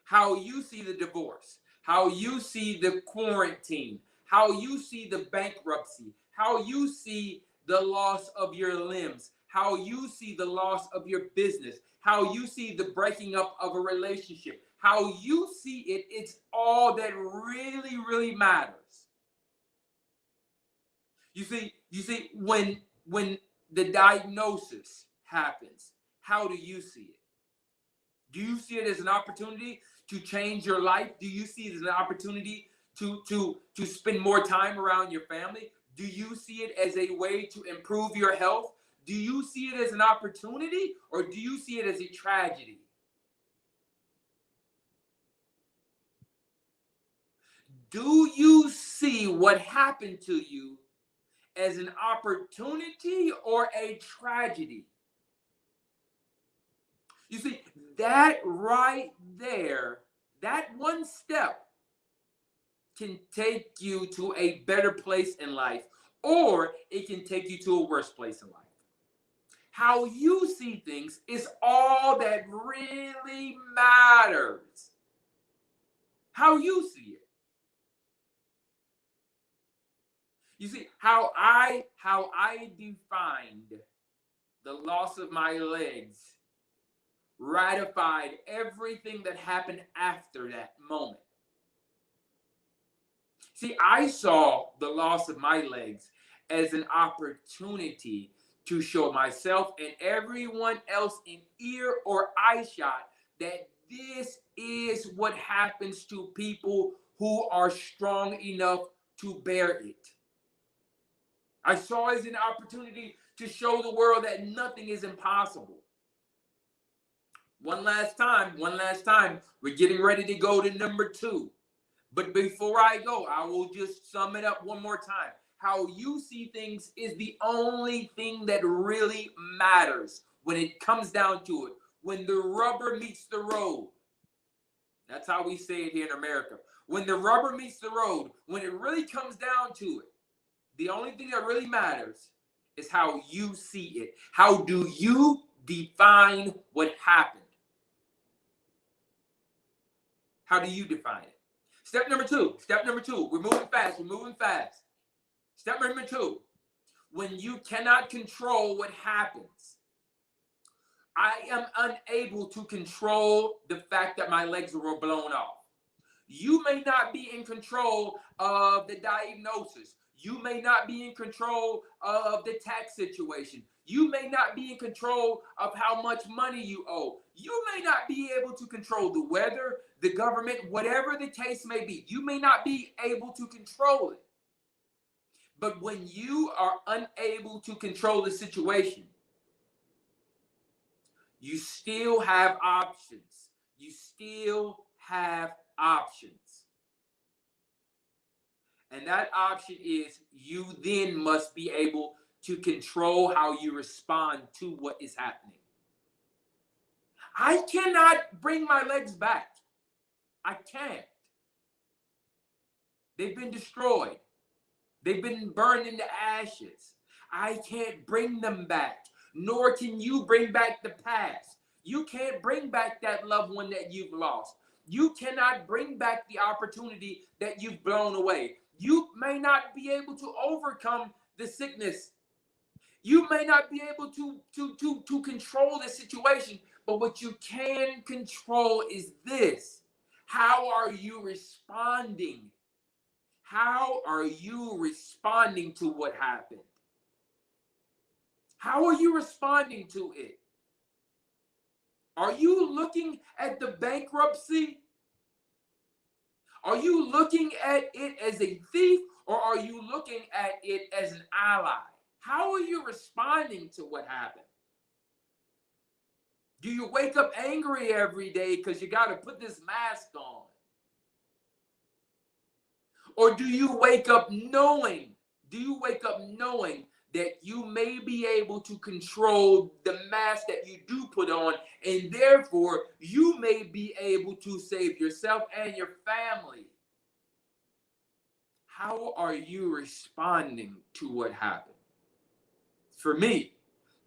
How you see the divorce, how you see the quarantine, how you see the bankruptcy, how you see the loss of your limbs, how you see the loss of your business, how you see the breaking up of a relationship, how you see it, it's all that really, really matters. You see, when the diagnosis happens, how do you see it? Do you see it as an opportunity to change your life? Do you see it as an opportunity to spend more time around your family? Do you see it as a way to improve your health? Do you see it as an opportunity, or do you see it as a tragedy? Do you see what happened to you as an opportunity or a tragedy? You see, that right there, that one step can take you to a better place in life, or it can take you to a worse place in life. How you see things is all that really matters. How you see it. You see, how I defined the loss of my legs ratified everything that happened after that moment. See, I saw the loss of my legs as an opportunity to show myself and everyone else in ear or eye shot that this is what happens to people who are strong enough to bear it. I saw it as an opportunity to show the world that nothing is impossible. One last time, we're getting ready to go to number 2. But before I go, I will just sum it up one more time. How you see things is the only thing that really matters when it comes down to it. When the rubber meets the road. That's how we say it here in America. When the rubber meets the road, when it really comes down to it, the only thing that really matters is how you see it. How do you define what happened? How do you define it? Step number 2. We're moving fast. Step number 2. When you cannot control what happens. I am unable to control the fact that my legs were blown off. You may not be in control of the diagnosis. You may not be in control of the tax situation. You may not be in control of how much money you owe. You may not be able to control the weather, the government, whatever the case may be. You may not be able to control it. But when you are unable to control the situation, you still have options. And that option is you then must be able to control how you respond to what is happening. I cannot bring my legs back. I can't. They've been destroyed. They've been burned into ashes. I can't bring them back, nor can you bring back the past. You can't bring back that loved one that you've lost. You cannot bring back the opportunity that you've blown away. You may not be able to overcome the sickness. You may not be able to control the situation, but what you can control is this. How are you responding? How are you responding to what happened? How are you responding to it? Are you looking at the bankruptcy? Are you looking at it as a thief, or are you looking at it as an ally? How are you responding to what happened? Do you wake up angry every day because you got to put this mask on? Or do you wake up knowing that you may be able to control the mask that you do put on, and therefore you may be able to save yourself and your family? How are you responding to what happened? For me,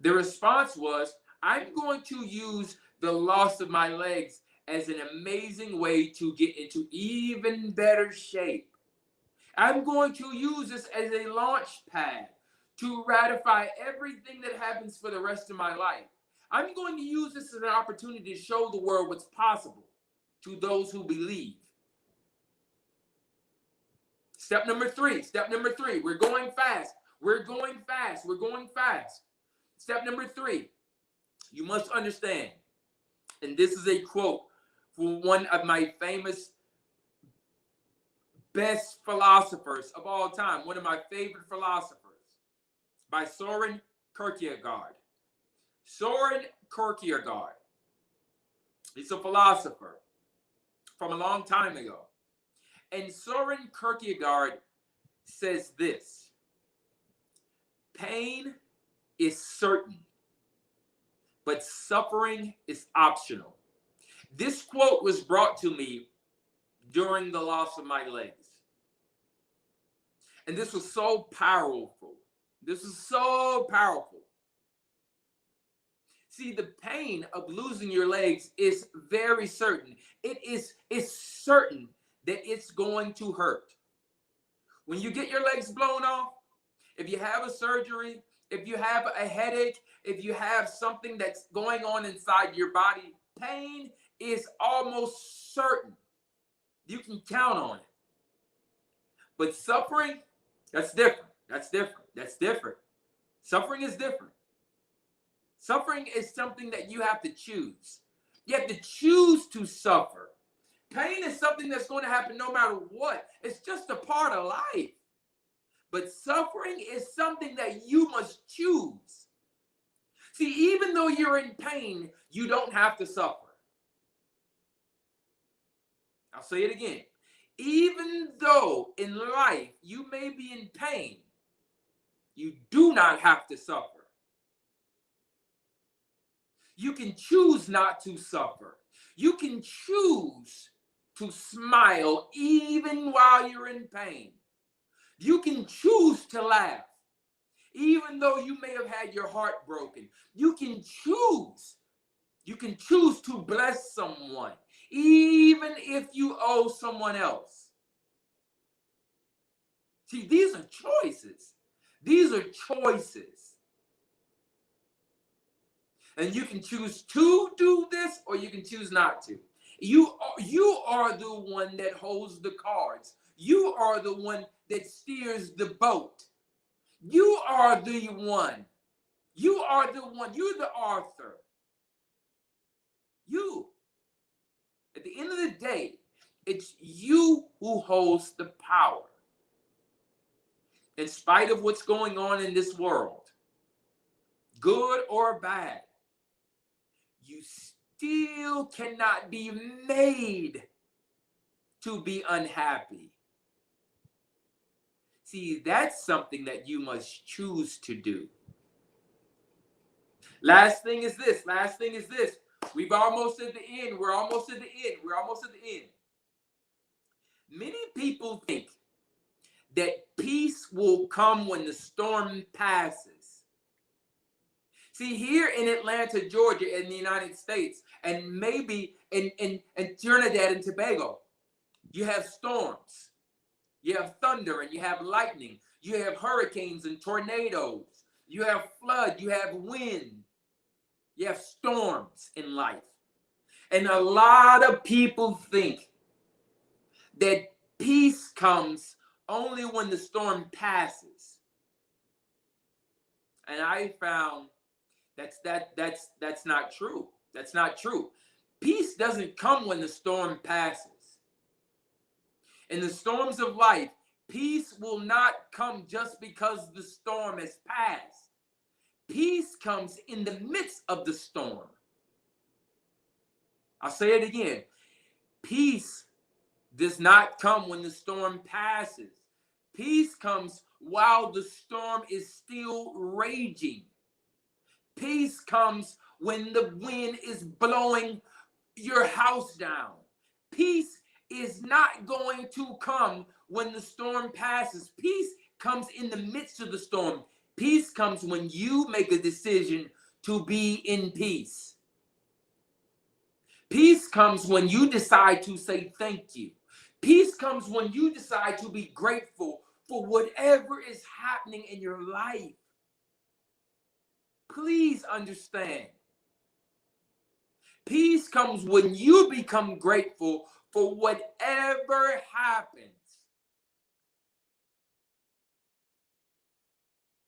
the response was, I'm going to use the loss of my legs as an amazing way to get into even better shape. I'm going to use this as a launch pad to ratify everything that happens for the rest of my life. I'm going to use this as an opportunity to show the world what's possible to those who believe. Step number three. We're going fast. We're going fast. Step number 3. You must understand, and this is a quote from one of my famous best philosophers of all time, one of my favorite philosophers, by Soren Kierkegaard. Soren Kierkegaard. He's a philosopher from a long time ago. And Soren Kierkegaard says this: pain is certain, but suffering is optional. This quote was brought to me during the loss of my legs. And this was so powerful. See, the pain of losing your legs is very certain. It's certain that it's going to hurt. When you get your legs blown off, if you have a surgery, if you have a headache, if you have something that's going on inside your body, pain is almost certain. You can count on it. But suffering, that's different. Suffering is different. Suffering is something that you have to choose. You have to choose to suffer. Pain is something that's going to happen no matter what. It's just a part of life. But suffering is something that you must choose. See, even though you're in pain, you don't have to suffer. I'll say it again. Even though in life you may be in pain, you do not have to suffer. You can choose not to suffer. You can choose to smile even while you're in pain. You can choose to laugh even though you may have had your heart broken. You can choose. You can choose to bless someone even if you owe someone else. See, these are choices. And you can choose to do this or you can choose not to. You are the one that holds the cards. You are the one that steers the boat. You are the one. You're the author. You. At the end of the day, it's you who holds the power. In spite of what's going on in this world, good or bad, you still cannot be made to be unhappy. See, that's something that you must choose to do. Last thing is this. We're almost at the end. Many people think that peace will come when the storm passes. See, here in Atlanta, Georgia, in the United States, and maybe in Trinidad and Tobago, you have storms. You have thunder and you have lightning. You have hurricanes and tornadoes. You have flood. You have wind. You have storms in life. And a lot of people think that peace comes only when the storm passes. And I found that's not true. That's not true. Peace doesn't come when the storm passes. In the storms of life, peace will not come just because the storm has passed. Peace comes in the midst of the storm. I'll say it again. Peace does not come when the storm passes. Peace comes while the storm is still raging. Peace comes when the wind is blowing your house down. Peace is not going to come when the storm passes. Peace comes in the midst of the storm. Peace comes when you make a decision to be in peace. Peace comes when you decide to say thank you. Peace comes when you decide to be grateful for whatever is happening in your life. Please understand. Peace comes when you become grateful for whatever happens.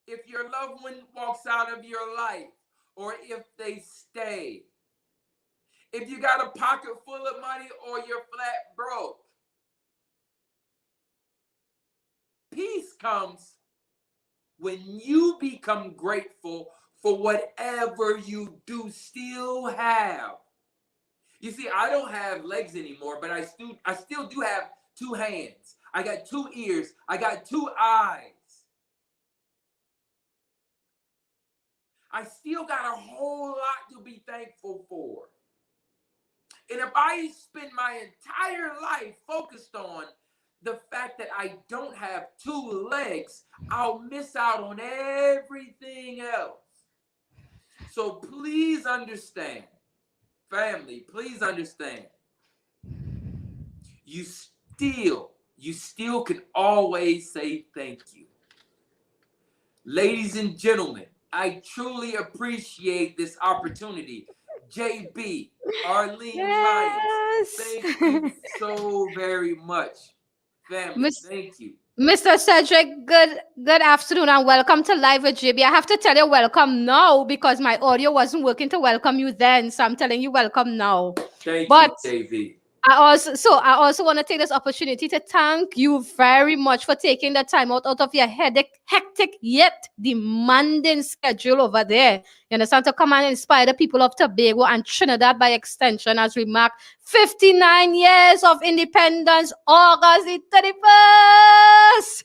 If your loved one walks out of your life, or if they stay, if you got a pocket full of money or you're flat broke, peace comes when you become grateful for whatever you do still have. You see, I don't have legs anymore, but I still do have 2 hands. I got 2 ears. I got 2 eyes. I still got a whole lot to be thankful for. And if I spend my entire life focused on the fact that I don't have 2 legs, I'll miss out on everything else. So please understand, family, please understand. You still can always say thank you. Ladies and gentlemen, I truly appreciate this opportunity. JB, Arlene Lyons, thank you so very much. Family, thank you. Mr. Cedric, good afternoon and welcome to Live with JB. I have to tell you welcome now because my audio wasn't working to welcome you then, so I'm telling you welcome now. Thank you, JB. I also want to take this opportunity to thank you very much for taking the time out of your hectic yet demanding schedule over there. You understand? To come and inspire the people of Tobago and Trinidad by extension as we mark 59 years of independence, August the 31st.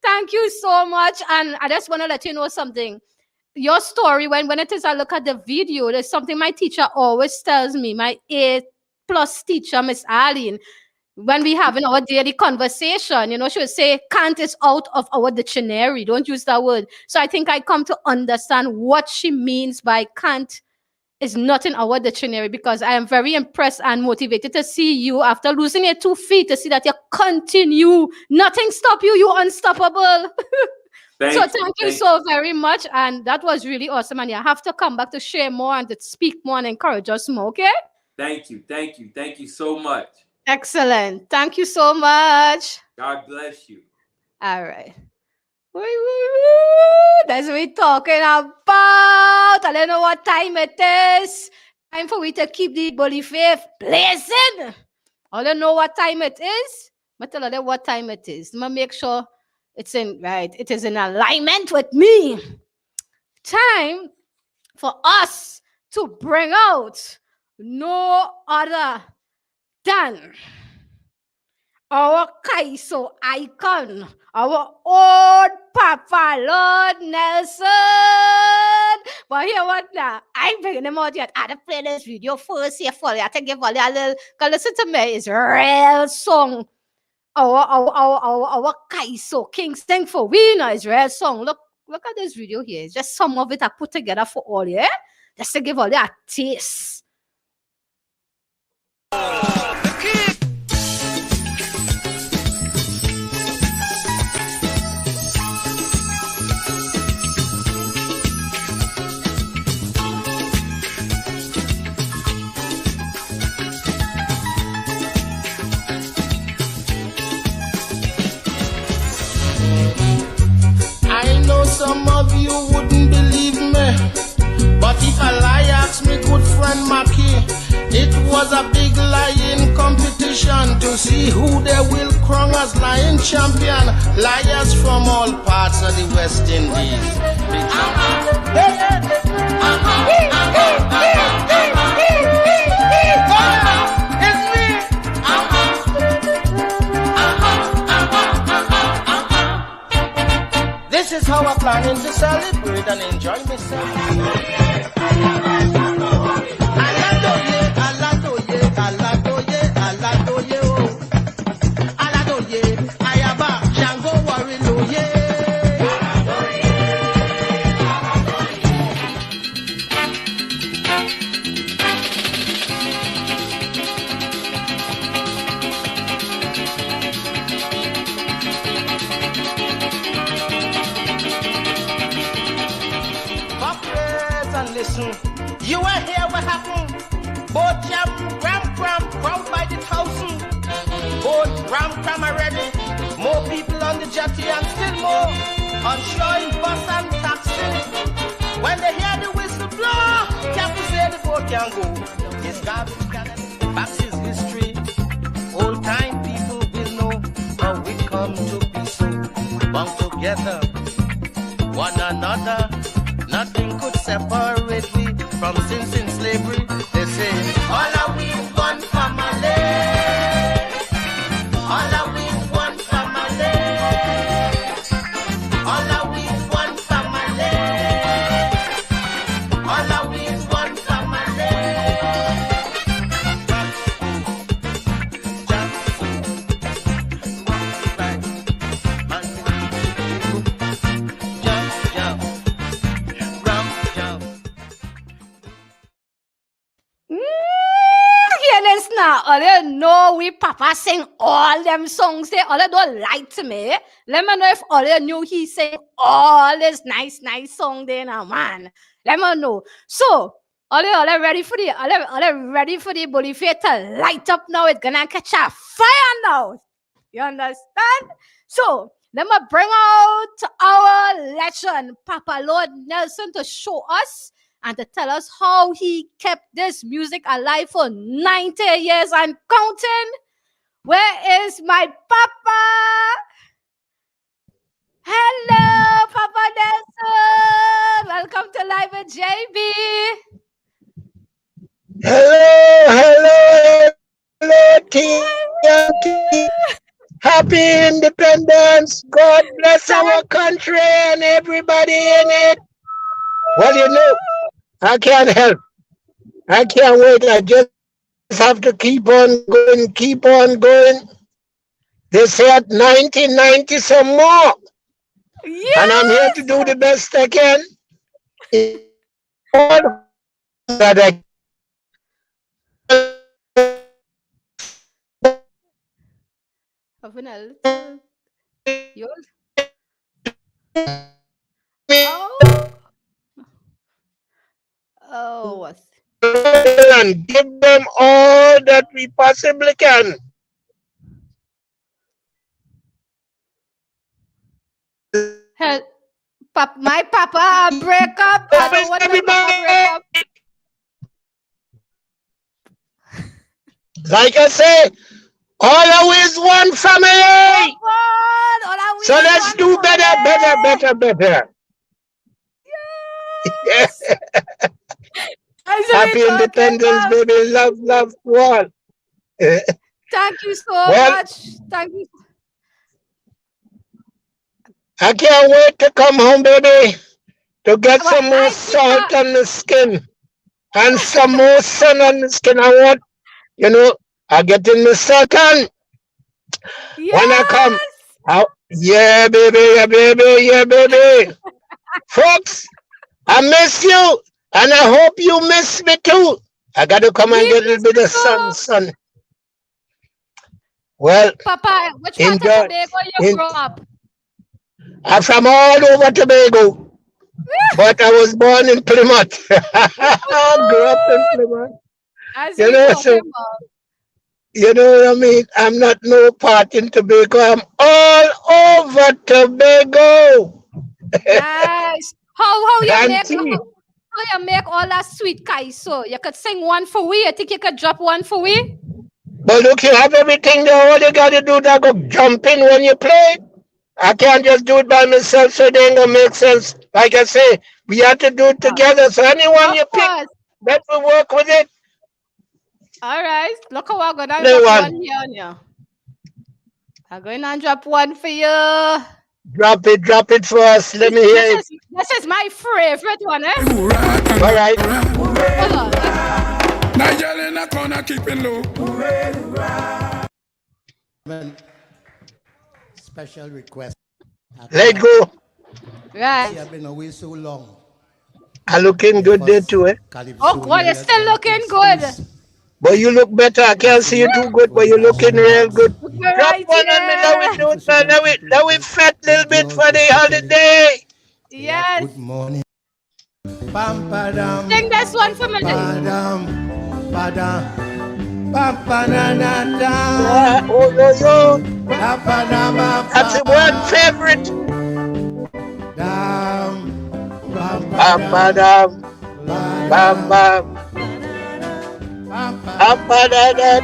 Thank you so much. And I just want to let you know something. Your story, when it is I look at the video, there's something my teacher always tells me, my A+ teacher, Miss Arlene, when we have in our daily conversation, you know, she would say, can't is out of our dictionary. Don't use that word. So I think I come to understand what she means by can't is not in our dictionary, because I am very impressed and motivated to see you after losing your 2 feet, to see that you continue. Nothing stop you. You're unstoppable. Thank you so very much. And that was really awesome. And you have to come back to share more and to speak more and encourage us more, okay? Thank you. Thank you. Thank you so much. Excellent. Thank you so much. God bless you. All right. That's what we're talking about. I don't know what time it is. Time for we to keep the bully faith blazing. I don't know what time it is, but tell them what time it is. I'm gonna make sure it's in right. It is in alignment with me. Time for us to bring out no other than our Kaiso icon, our old Papa Lord Nelson. But here what now? I ain't bringing him out yet. I had to play this video first here for you. I think give all a little, cause listen to me, it's a real song. Our Kaiso King sing for we know it's real song. Look at this video here. It's just some of it I put together for all, yeah? Just to give all you a taste. I know some of you wouldn't believe me, but if a lie, ask me good friend Mackie. It was a big lying competition to see who they will crown as lying champion. Liars from all parts of the West Indies. This is how I'm planning to celebrate and enjoy myself. Ram cram ready. More people on the jetty and still more on shore in bus and taxi. When they hear the whistle blow, captain say the boat can go. This garbage can Bax is history. Old time people will know how we come to be so bound together. One another, nothing could separate we from sins in slavery. They say, all are we one family. All are we one family. All are we one family. All are we one family. Yes, now, all you know we Papa sing all them songs there. All you don't like to me. Let me know if all you knew he sing all this nice song there now, man. Let me know. So, all you ready for the all you ready for the bully fair to light up now? It's gonna catch a fire now. You understand? So, let me bring out our legend, Papa Lord Nelson, to show us and to tell us how he kept this music alive for 90 years and counting. Where is my Papa? Hello, Papa Nelson. Welcome to Live with JB. Hello, TNT. Happy Independence. God bless our country and everybody in it. Well, you know, I can't help. I can't wait. I just have to keep on going, keep on going. They said 1990 some more. Yes. And I'm here to do the best I can. All that I Having a little. Oh, what? And give them all that we possibly can. My Papa break up. I don't want my Papa break up. Like I say, always one family. So let's do better. Yes. Happy Independence, baby. Love to all. Thank you so much. Thank you. I can't wait to come home, baby, to get some more salt on the skin and some more sun on the skin. I want, I get in the second. When I come out. Yeah, baby. Folks, I miss you, and I hope you miss me too. I got to come and get a little bit of sun. Well, Papa, which part of Tobago you grew up? I'm from all over Tobago, but I was born in Plymouth. I grew up in Plymouth. You know what I mean? I'm not no part in Tobago. I'm all over Tobago. Nice. How you make all that sweet kaiso? You could sing one for we. I think you could drop one for we. But look, you have everything there. All you got to do is go jump in when you play. I can't just do it by myself, so it ain't going to make sense. Like I say, we have to do it together. So anyone you pick, let me work with it. All right. Look how I'm going to drop one here on you. I'm going to drop one for you. Drop it for us. Let me hear it. This is my favorite one, eh? All right. Hold on. Nigel in the corner keeping low. Special request. Let go. Right. I've been away so long. I'm looking good there too, eh? Oh, God, you're still looking good. But you look better. I can't see you too good, but you're looking real good. Drop one on me. Now we do it, man. Now we fat a little bit for the holiday. Yes. Good morning. Sing this one for me. Padam. Oh, yo, yo. That's a one favorite. Bam, badam, bam, bam. Bam, badam.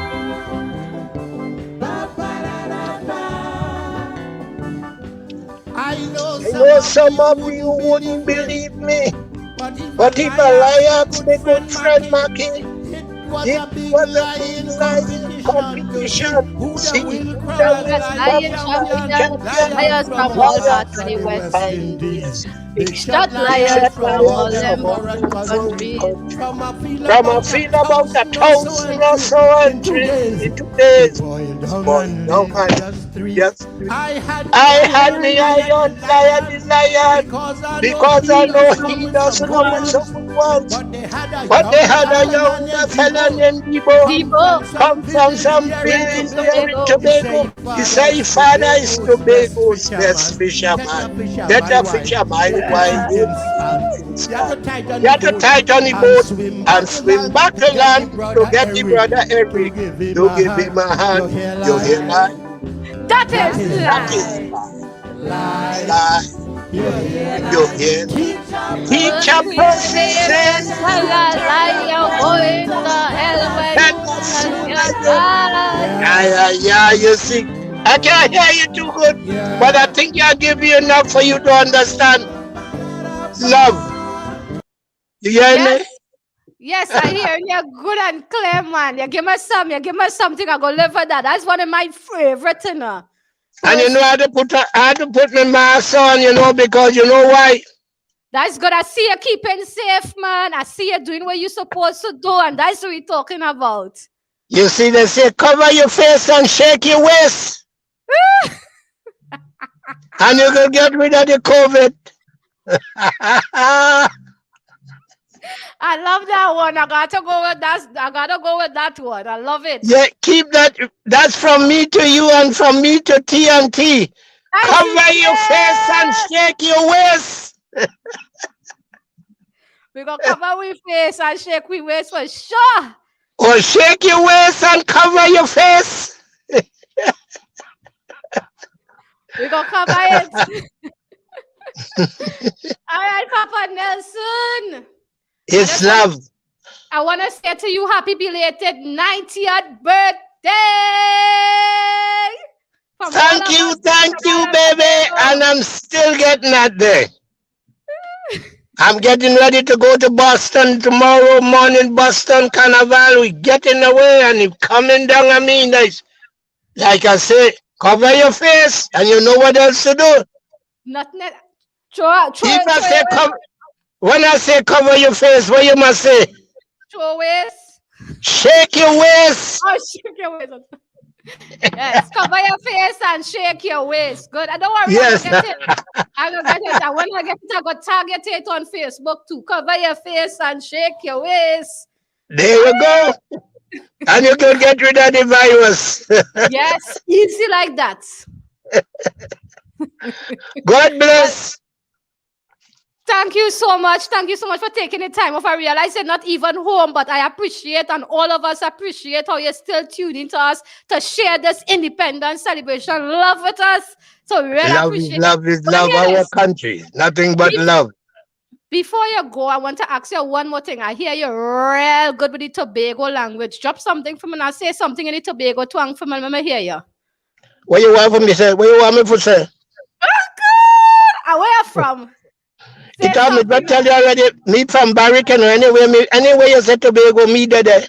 I know Some of you wouldn't believe me, but if a lie asked me, good friend Mackie, it was a big lying competition. See who the Yes, will lion become my champion, champion. lions from all Lion parts of the from the West West Indies. Indies. Big Big shot lions shot from all lions them from all different them foreign countries. countries. From a field about 1,000 or so entries in 2 days. It's boiled down and just three. I had me iron lion the lion because I know he doesn't come with someone once. But they had a young fella named Debo Debo, come from some we're in village there in Tobago. Tobago. He say his father is Tobago's best fisherman. Better fisher my wife in style. You have to tighten the boat and swim back to land to get the brother Eric to give him a hand. You hear lie? That is That is lie. You hear? Teacher Percy says, lion going to hell where and you as can soon get as die. yeah, you see. I can't hear you too good, but I think I give you enough for you to understand. Love. You hear me? Yes, I hear you good and clear, man. You give me something, I go live for that. That's one of my favorite, you know. And you know I had to put my mask on, you know, because you know why? That's good. I see you keeping safe, man. I see you doing what you're supposed to do, and that's what we're talking about. You see, they say cover your face and shake your waist. And you can get rid of the COVID. I love that one. I gotta go with that one. I love it. Yeah, keep that. That's from me to you and from me to TNT. Cover your face and shake your waist. We're gonna cover our face and shake our waist for sure. Or shake your waist and cover your face. We're gonna cover it. All right, Papa Nelson. It's love. I want to say to you, happy belated 90th birthday. Thank you, baby. And I'm still getting that day. I'm getting ready to go to Boston tomorrow morning. Boston Carnival. We're getting away and it's coming down. I mean, like I say, cover your face and you know what else to do. Nothing. When I say cover your face, what you must say? Throw waist. Shake your waist. Oh, shake your waist. Yes, cover your face and shake your waist. Good. I don't worry. Yes. I'm gonna get it. And when I get it, I'm gonna target it on Facebook too. Cover your face and shake your waist. There you go. And you can get rid of the virus. Yes, easy like that. God bless. Thank you so much. Thank you so much for taking the time off. I realize you're not even home, but I appreciate, and all of us appreciate how you're still tuning to us to share this independence celebration. Love with us. So we really appreciate it. Love our country. Nothing but love. Before you go, I want to ask you one more thing. I hear you're real good with the Tobago language. Drop something from me and say something in the Tobago twang from me. Let me hear you. What you want from me say? What you want me to say? Where you from? You told me, but tell you already, me from Barrican or anyway you say Tobago, me there.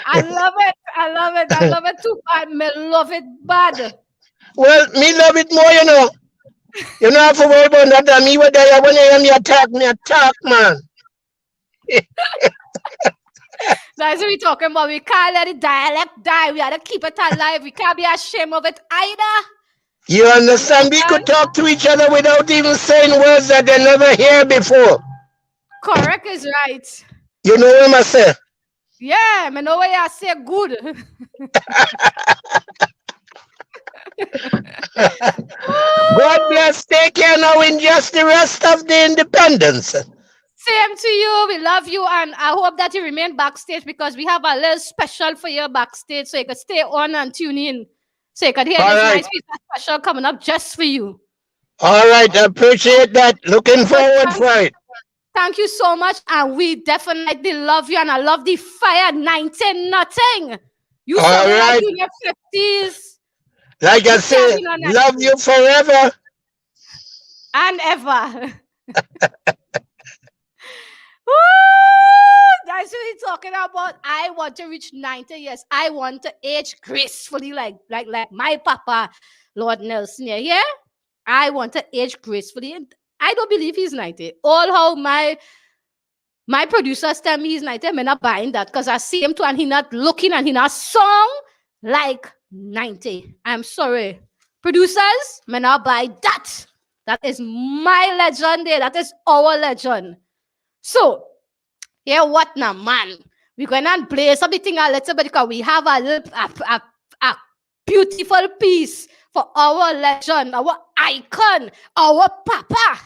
I love it. I love it. I love it too bad. Me love it bad. Well, me love it more, you know. You don't have to worry about that. Me were there when you hear me attack, man. That's what we're talking about. We can't let the dialect die. We have to keep it alive. We can't be ashamed of it either. You understand? We could talk to each other without even saying words that they never hear before. Correct is right. You know what I say? Yeah, I know what you say good. God bless. Take care now. Enjoy the rest of the independence. Same to you. We love you, and I hope that you remain backstage because we have a little special for you backstage, so you can stay on and tune in, so you can hear All this right. nice piece of special coming up just for you. All right. I appreciate that. Looking forward for it. Thank you so much, and we definitely love you, and I love the fire 19 nothing. You All sounding like right. you in your 50s. Like I You can't said, be no love 90s. you forever. And ever. Woo! That's what he's talking about. I want to reach 90 years. I want to age gracefully, like my papa, Lord Nelson. Yeah? I want to age gracefully. And I don't believe he's 90. All how my producers tell me he's 90, I'm not buying that because I see him too and he not looking and he not song like 90. I'm sorry. Producers, may not buy that. That is my legend there. That is our legend. So, yeah, what now, man? We're going to play something a little bit because we have a beautiful piece for our legend, our icon, our papa.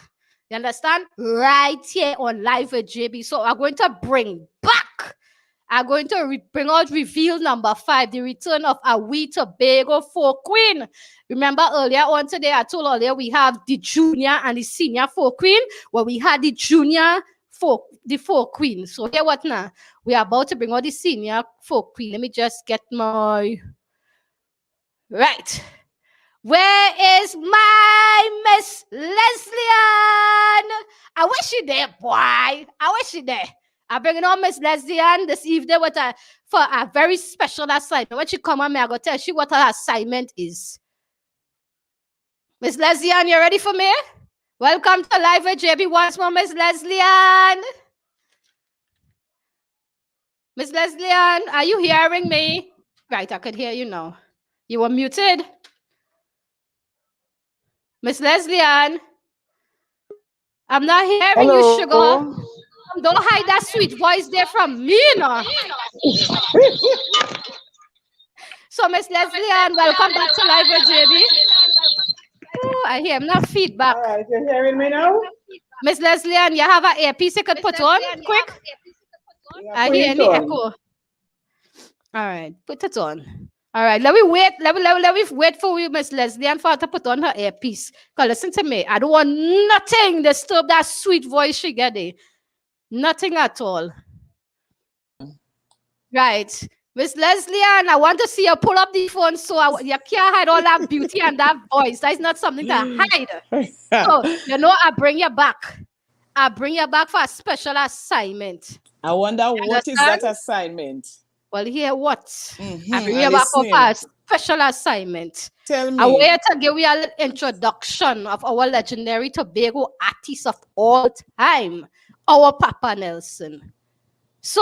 You understand? Right here on Live with JB. So I'm going to bring back, I'm going to bring out reveal number 5, the return of AHWEE Tobago Folk Queen. Remember earlier on today, I told earlier we have the junior and the senior folk queen. Well, we had the junior folk queen. So here what now? We are about to bring out the senior folk queen. Let me just get my right. Where is my Miss Leslie-Ann? I wish she there, boy. I wish she there. I'm bringing on Miss Leslie-Ann this evening for a very special assignment. When she come on, I'm going to tell you what her assignment is. Miss Leslie-Ann, you ready for me? Welcome to Live with JB once more, Miss Leslie-Ann. Miss Leslie-Ann, are you hearing me? Right, I could hear you now. You were muted. Miss Leslie-Ann, I'm not hearing you, sugar. Don't hide that sweet voice there from me, no. So, Miss Leslie-Ann, welcome back to Live with JB. Oh, I hear no feedback. All right, you're hearing me now? Miss Leslie-Ann, you have an earpiece you could put on quick? I hear any echo. All right, put it on. All right, let me wait. Let me wait for you, Miss Leslie-Ann, for her to put on her earpiece. Because listen to me, I don't want nothing disturb that sweet voice she get there. Nothing at all. Right. Miss Leslie-Ann, I want to see you pull up the phone so you can't hide all that beauty and that voice. That's not something to hide. So, you know, I bring you back. I bring you back for a special assignment. I wonder what is that assignment? Well, here what? I bring you back for a special assignment. Tell me. I want to give you a little introduction of our legendary Tobago artist of all time, our Papa Nelson. So,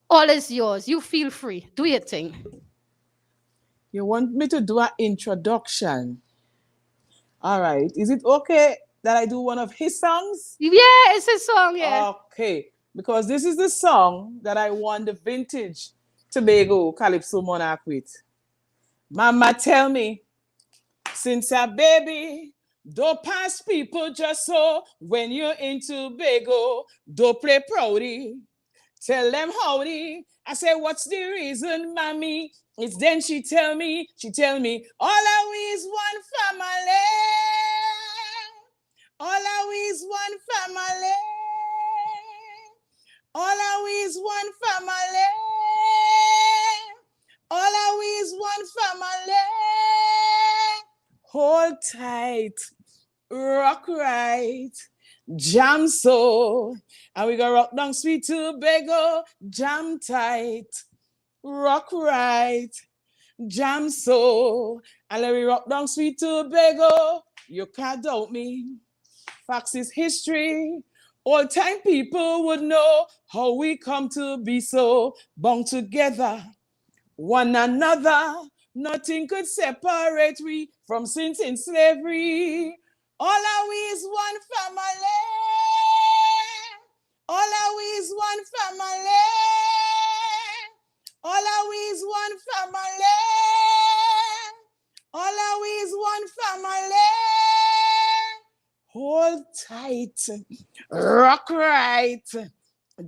all is yours. You feel free. Do your thing. You want me to do an introduction? All right. Is it okay that I do one of his songs? Yeah, it's a song, yeah. Okay. Because this is the song that I won the vintage Tobago Calypso Monarch with. Mama tell me, since a baby, don't pass people just so. When you're in Tobago, don't play proudy. Tell them howdy. I say, what's the reason, mommy? It's then she tell me, all I we is one family. All I we is one family. All I we is one family. All I we is one family. Hold tight, rock right, jam so, and we gonna rock down sweet Tobago, jam tight, rock right, jam so, and let me rock down sweet Tobago. You can't doubt me. Facts is history. Old time people would know how we come to be so bound together, one another. Nothing could separate we from sins in slavery. All are we is one family. All are we is one family. All are we is one family. All are we is one family. Hold hold tight, rock right,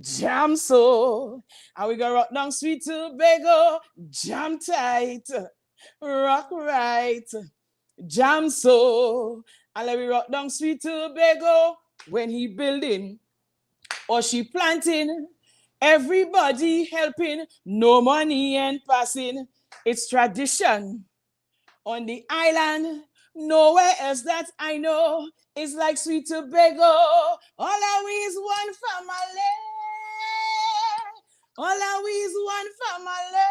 jam so. And we go rock down sweet Tobago, jam tight, rock right, jam so. And let me rock down sweet Tobago when he building or she planting. Everybody helping, no money and passing. It's tradition on the island. Nowhere else that I know. It's like sweet Tobago. All I we is one family. All I we is one family.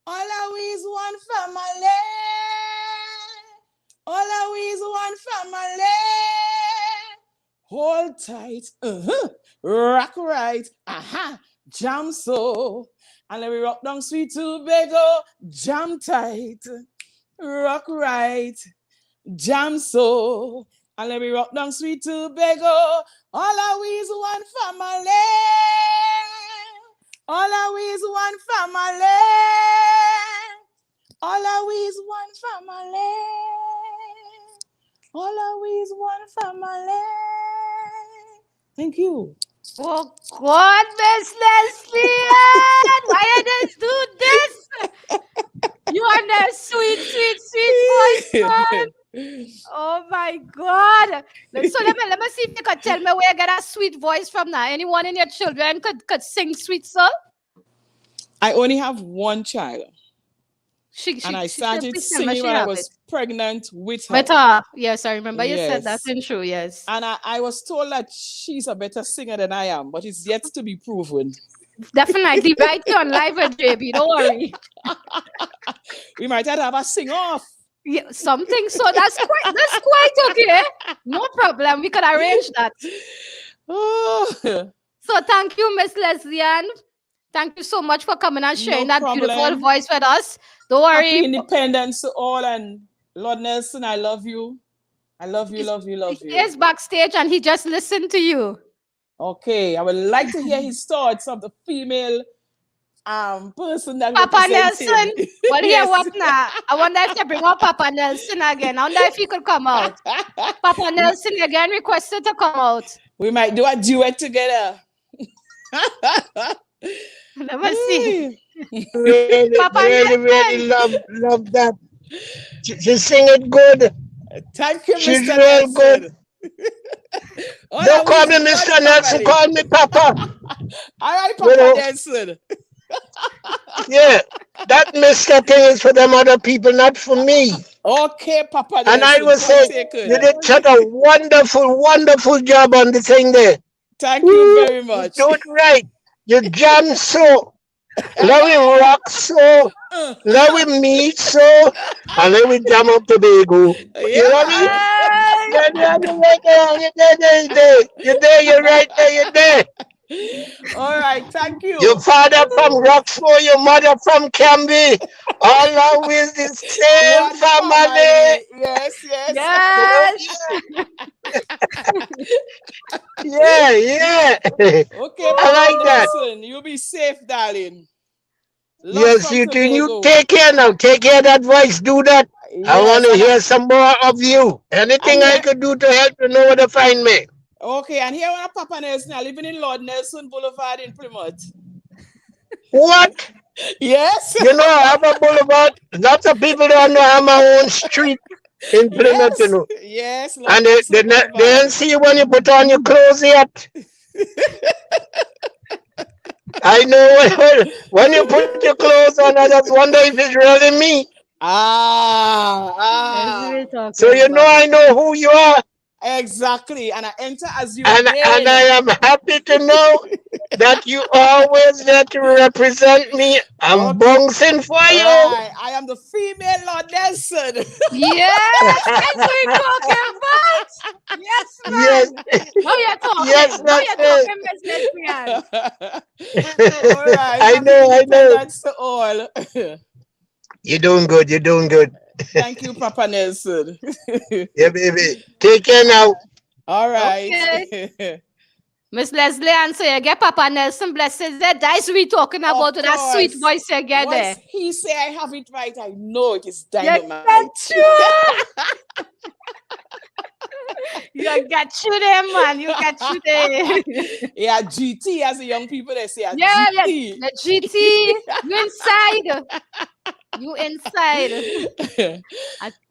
All I we is one family. All I we is one family. Hold tight, rock right, jam so. And let me rock down sweet Tobago, jam tight, rock right, jam so. And let me rock down sweet Tobago, all I we is one family. All I we is one family. All I we is one family. All I we is one family. Thank you. Oh God, Miss Leslie, why did I do this? You are that sweet voice, son. Oh my God. So let me see if you could tell me where you get a sweet voice from now. Anyone in your children could sing sweet song? I only have one child. And I She started singing when I was pregnant with her. With her. Yes, I remember you said that in true, yes. And I was told that she's a better singer than I am, but it's yet to be proven. Definitely right here on live at JB, don't worry. We might have a sing-off. Yeah, something. So that's quite okay. No problem. We could arrange that. Oh. So thank you, Miss Leslie Ann. Thank you so much for coming and sharing that beautiful voice with us. Don't worry. Happy Independence to all, and Lord Nelson, I love you. I love you, love you, love you. He is backstage and he just listened to you. Okay, I would like to hear his thoughts of the female person that Papa represents Nelson. him. Well, here what now? I wonder if they bring up Papa Nelson again. I wonder if he could come out. Papa Nelson again requested to come out. We might do a duet together. Let me see. Really love that. She sing it good. Thank you, She's Mr. real Nelson. good. Don't call me Mr. Nelson, call me Papa. All right, Papa Nelson. Yeah, that Mr. thing is for them other people, not for me. Okay, Papa Nelson. And I will say, you did such a wonderful job on the thing there. Thank you very much. You do it right. You jam so. Let me rock so. Let me meet so. And let me jam up the bagel. You know what I mean? You're there. You're right there. You're there. All right, thank you. Your father from Roxmore, your mother from Canby. All always the same family. Yes. Yeah. Okay, I like that. Nelson, you be safe, darling. Yes, you do. You take care now. Take care of that voice. Do that. Yes, I want to hear some more of you. Anything I could do to help, you know where to find me. Okay, and here are Papa Nelson, I living in Lord Nelson Boulevard in Plymouth. What? Yes. You know, I have a boulevard. Lots of people don't know I have my own street in Plymouth, you know. Yes. And they don't see you when you put on your clothes yet. I know when you put your clothes on, I just wonder if it's really me. So you know I know who you are. Exactly, and I enter as you and I am happy to know that you always there to represent me. I'm bouncing for you. Right. I am the female Lord Nelson. Yes, that's what we're talking about. Yes, man. Yes. Now you're talking. Yes, now you're that's talking, All right. I know. That's all. You're doing good. You're doing good. Thank you, Papa Nelson. Yeah, baby. Take care now. All right. Okay. Miss Leslie, and so you get Papa Nelson blesses there. That's what we're talking about with that sweet voice you get there. Once he say I have it right, I know it is dynamite. Yes, that's true. You got you there, man. You got you there. Yeah, GT, as the young people they say. Yeah, GT. the GT. You inside. You inside.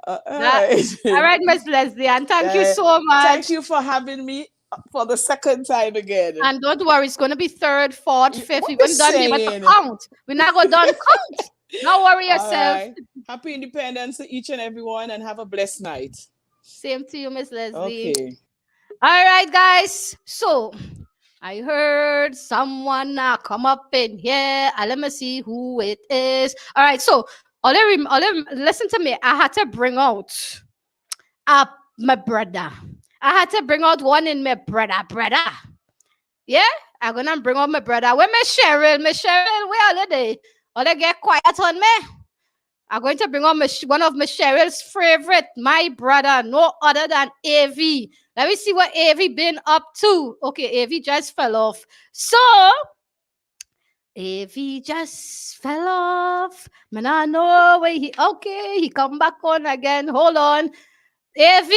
All That, right. all right, Miss Leslie, and thank you so much. Thank you for having me for the second time again. And don't worry, it's going to be third, fourth, fifth. What We're going we to done able to saying? count. We're not going to done count. Don't worry All yourself. right. Happy Independence to each and everyone, and have a blessed night. Same to you, Miss Leslie. Okay. All right, guys. So I heard someone come up in here. Let me see who it is. All right. So listen to me. I had to bring out my brother. I had to bring out one in my brother. Yeah, I'm gonna bring out my brother. Where my Cheryl? Where are they? Or they get quiet on me? I'm going to bring out one of my Cheryl's favorite, my brother, no other than AV. Let me see what AV been up to. Okay, AV just fell off. So AV just fell off. Man, I know where he come back on again. Hold on. AV.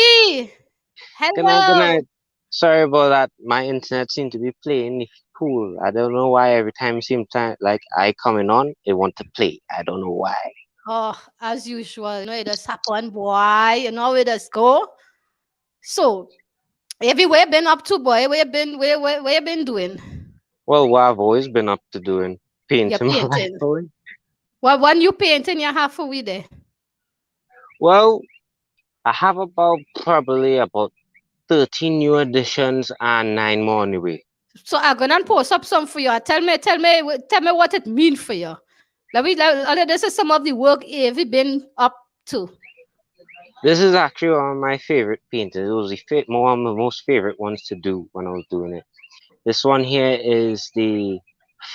Hello. Good night. Sorry about that. My internet seemed to be playing cool. I don't know why every time it seems like I coming on, it want to play. I don't know why. Oh, as usual, you know, it does happen, boy. You know, it does go. So, everywhere been up to, boy? Where you been doing? Well, what I've always been up to doing, painting. You're My life painting. away. Well, when you painting, you have for we there. Well, I have probably about 13 new additions and 9 more on the way. So I'm gonna post up some for you. Tell me what it mean for you. This is some of the work have you been up to. This is actually one of my favorite paintings. It was one of the most favorite ones to do when I was doing it. This one here is the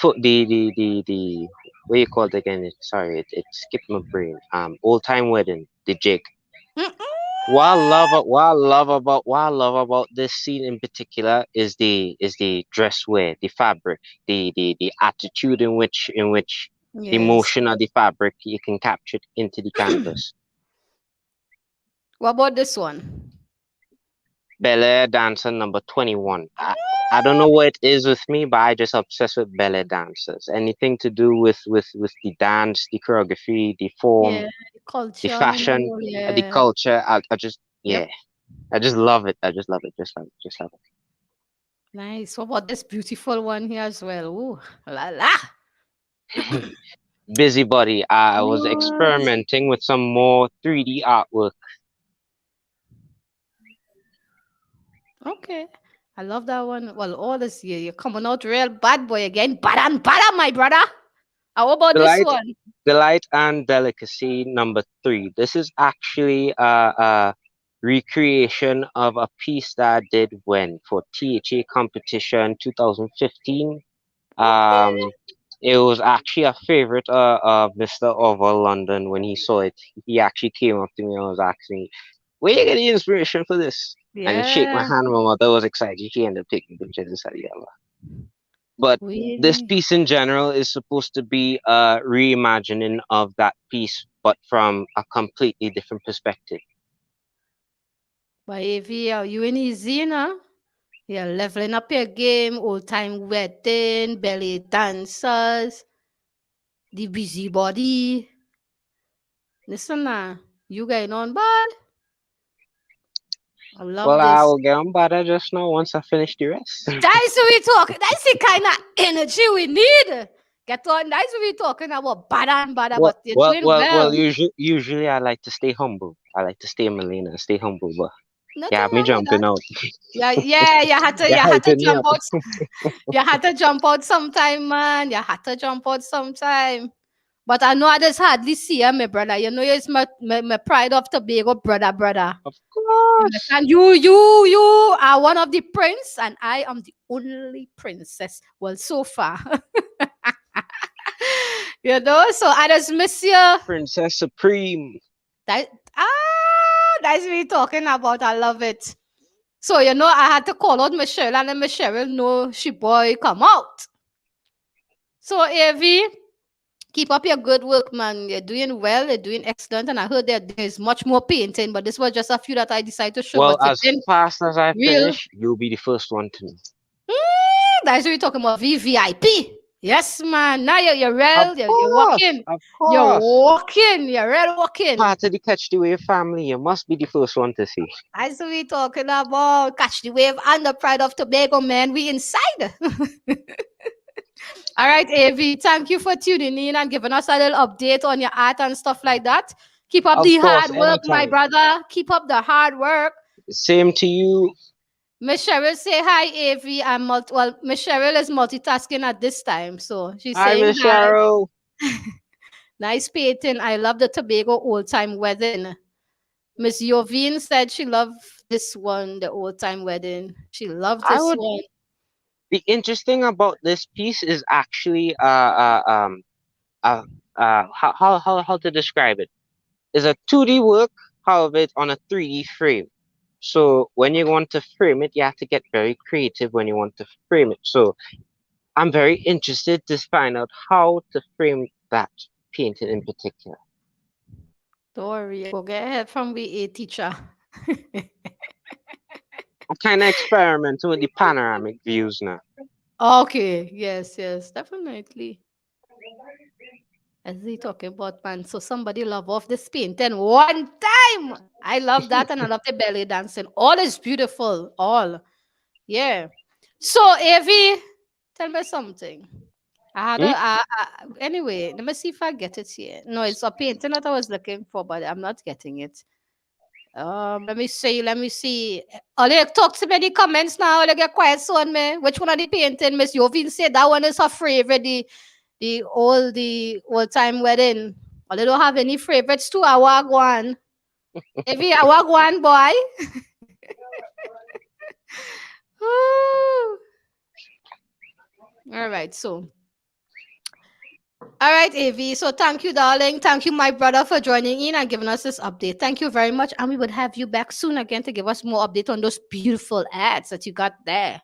what do you call it again? Sorry, it skipped my brain. Old Time Wedding, the jig. What I love about this scene in particular is the dress wear, the fabric, the attitude in which the motion of the fabric you can capture it into the canvas. What about this one? Ballet dancer number 21. I don't know what it is with me, but I just obsessed with ballet dancers. Anything to do with the dance, the choreography, the form, the culture, the fashion, the culture. I just I just love it. I just love it. Just love it. Nice. What about this beautiful one here as well? Ooh, la la. Busybody. I was experimenting with some more 3D artwork. Okay. I love that one. Well, all this year, you're coming out real bad boy again. Bad, my brother. How about this one? Delight and Delicacy number 3. This is actually a recreation of a piece that I did for THA competition 2015. It was actually a favorite of Mr. Over London. When he saw it, he actually came up to me and was asking me, where you get the inspiration for this? And he shake my hand. My mother was excited. She ended up taking pictures inside the other. But this piece in general is supposed to be a reimagining of that piece, but from a completely different perspective. But if you in easy, you know, you're leveling up your game, old time wedding, belly dancers, the busybody. Listen, you going on bad? I love Well, this. I will get on better just now once I finish the rest. That's what we talking. That's the kind of energy we need. Get on. That's what we talking about. Bad and bad, but you're doing well. Usually I like to stay humble. I like to stay Melina and stay humble, but you have me jumping out. Yeah, you had to jump out. You had to jump out sometime, man. You had to jump out sometime. But I know I just hardly see you, my brother. You know, it's my pride of Tobago, brother. Of course. And you are one of the prince, and I am the only princess. Well, so far. You know, so I just miss you. Princess Supreme. That's what we're talking about. I love it. So, you know, I had to call out Michelle, and then Michelle know she boy come out. So, Evie, Keep up your good work, man. You're doing well. You're doing excellent. And I heard that there's much more painting, but this was just a few that I decided to show. Well, But as it's fast as I real. finish, you'll be the first one to know. That's what we're talking about. VVIP. Yes, man. Now you're Of real. You're course, walking. of You're course. walking. You're real walking. Part of the Catch the Wave family, you must be the first one to see. That's what we're talking about. Catch the wave and the pride of Tobago, man. We inside. All right, AV. Thank you for tuning in and giving us a little update on your art and stuff like that. Keep up Of the course, hard work, my anytime. brother. Keep up the hard work. Same to you. Miss Cheryl say hi, AV. Well, Miss Cheryl is multitasking at this time, so she's Hi, saying Miss hi. Cheryl. Nice painting. I love the Tobago old time wedding. Miss Yovine said she loved this one, the old time wedding. She loved I this would. one. The interesting about this piece is actually how to describe it. It's a 2D work, however, it's on a 3D frame. So when you want to frame it, you have to get very creative when you want to frame it. So I'm very interested to find out how to frame that painting in particular. Don't worry, go get help from a teacher. I'm kind of experimenting with the panoramic views now. Okay, yes, definitely. As he talking about, man, so somebody love off this painting one time. I love that, and I love the belly dancing. All is beautiful, all. Yeah. So, Avi, tell me something. I had anyway, let me see if I get it here. No, it's a painting that I was looking for, but I'm not getting it. Let me see. Ollie, talk to me in the comments now. Ollie, get quiet so on me. Which one of the painting, Miss Yovin said that one is her favorite, the old time wedding. Ollie don't have any favorites too. I walk one. Maybe I walk one boy. All right, so. All right, Avi. So thank you, darling. Thank you, my brother, for joining in and giving us this update. Thank you very much. And we would have you back soon again to give us more update on those beautiful ads that you got there.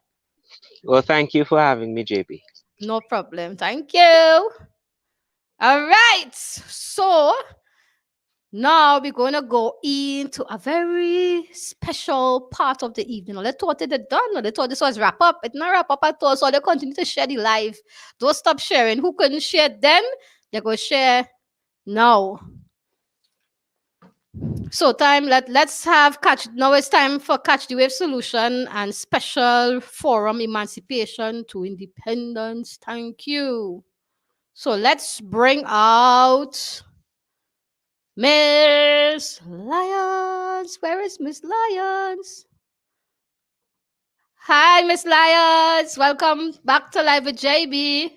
Well, thank you for having me, JB. No problem. Thank you. All right. So now we're going to go into a very special part of the evening. They thought it had done. They thought this was wrap up. It's not wrap up at all. So they continue to share the live. Don't stop sharing. Who couldn't share then? They go share now. So let's have now it's time for Catch the Wave Solution and Special Forum Emancipation to Independence. Thank you. So let's bring out Miss Lyons. Where is Miss Lyons? Hi, Miss Lyons. Welcome back to Live with JB.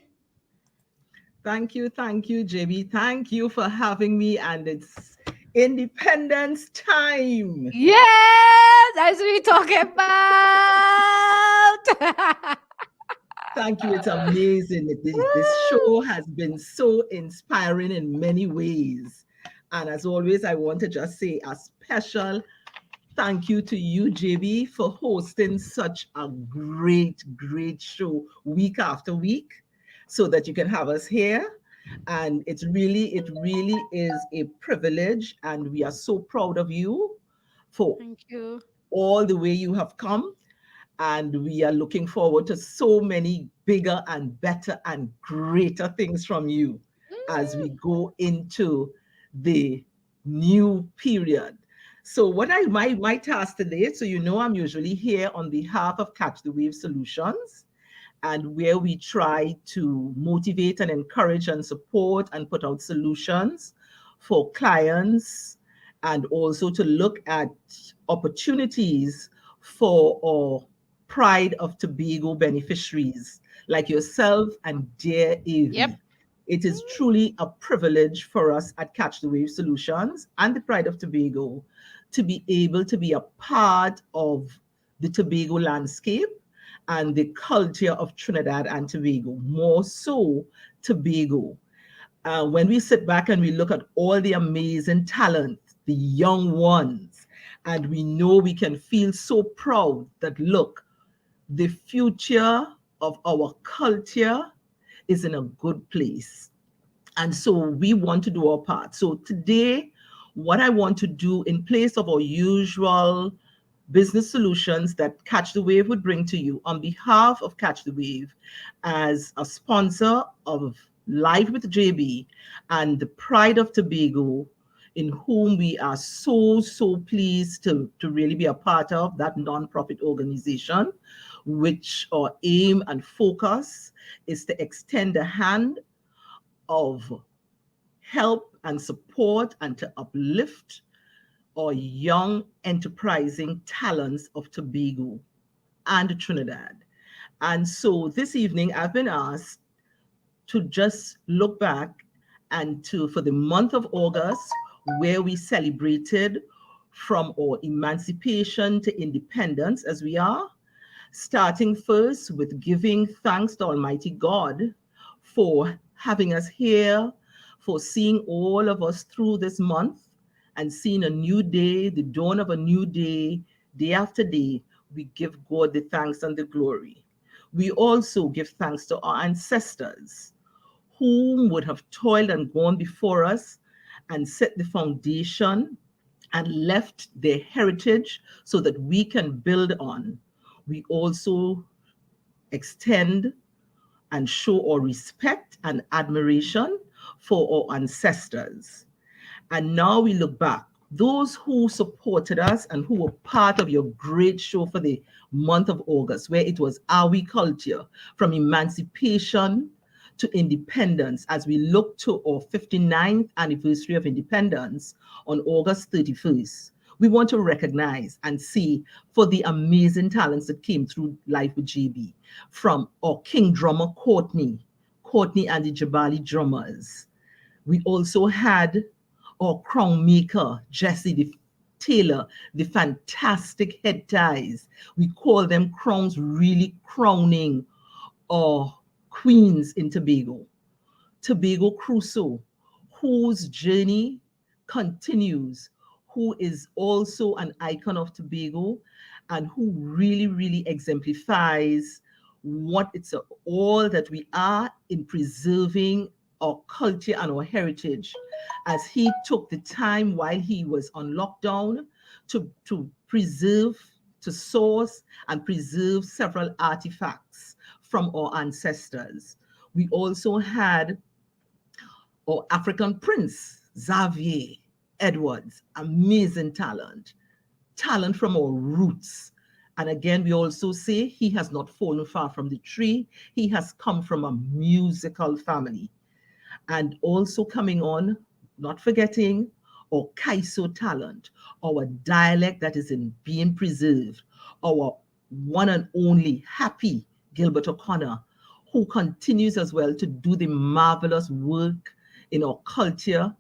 Thank you, JB. Thank you for having me, and it's Independence time. Yes, that's what we're talking about. Thank you. It's amazing. This show has been so inspiring in many ways. And as always, I want to just say a special thank you to you, JB, for hosting such a great show week after week so that you can have us here. And it really is a privilege. And we are so proud of you for all the way you have come. And we are looking forward to so many bigger and better and greater things from you as we go into the new period. So what my task today, so you know I'm usually here on behalf of Catch the Wave Solutions, and where we try to motivate and encourage and support and put out solutions for clients, and also to look at opportunities for our Pride of Tobago beneficiaries like yourself and dear Avi. Yep. It is truly a privilege for us at Catch the Wave Solutions and the Pride of Tobago to be able to be a part of the Tobago landscape and the culture of Trinidad and Tobago, more so Tobago. When we sit back and we look at all the amazing talent, the young ones, and we know we can feel so proud that, look, the future of our culture is in a good place. And so we want to do our part. So today, what I want to do in place of our usual business solutions that Catch the Wave would bring to you on behalf of Catch the Wave as a sponsor of Live with JB and the Pride of Tobago, in whom we are so pleased to really be a part of, that nonprofit organization, which our aim and focus is to extend a hand of help and support and to uplift our young enterprising talents of Tobago and Trinidad. And so this evening I've been asked to just look back and for the month of August, where we celebrated from our emancipation to independence as we are, starting first with giving thanks to Almighty God for having us here, for seeing all of us through this month and seeing a new day, the dawn of a new day, day after day. We give God the thanks and the glory. We also give thanks to our ancestors whom would have toiled and gone before us and set the foundation and left their heritage so that we can build on. We also extend and show our respect and admiration for our ancestors. And now we look back. Those who supported us and who were part of your great show for the month of August, where it was AHWEE culture, from emancipation to independence, as we look to our 59th anniversary of independence on August 31st. We want to recognize and see for the amazing talents that came through Life with JB, from our king drummer, Courtney and the Jabali drummers. We also had our crown maker, Jesse the tailor, the fantastic head ties. We call them crowns, really crowning our queens in Tobago. Tobago Crusoe, whose journey continues, who is also an icon of Tobago and who really exemplifies what it's all that we are in preserving our culture and our heritage, as he took the time while he was on lockdown to preserve, to source and preserve several artifacts from our ancestors. We also had our African prince, Xavier Edwards, amazing talent from our roots. And again, we also say he has not fallen far from the tree. He has come from a musical family. And also coming on, not forgetting our Kaiso talent, our dialect that is being preserved, our one and only Happy Gilbert O'Connor, who continues as well to do the marvelous work in our culture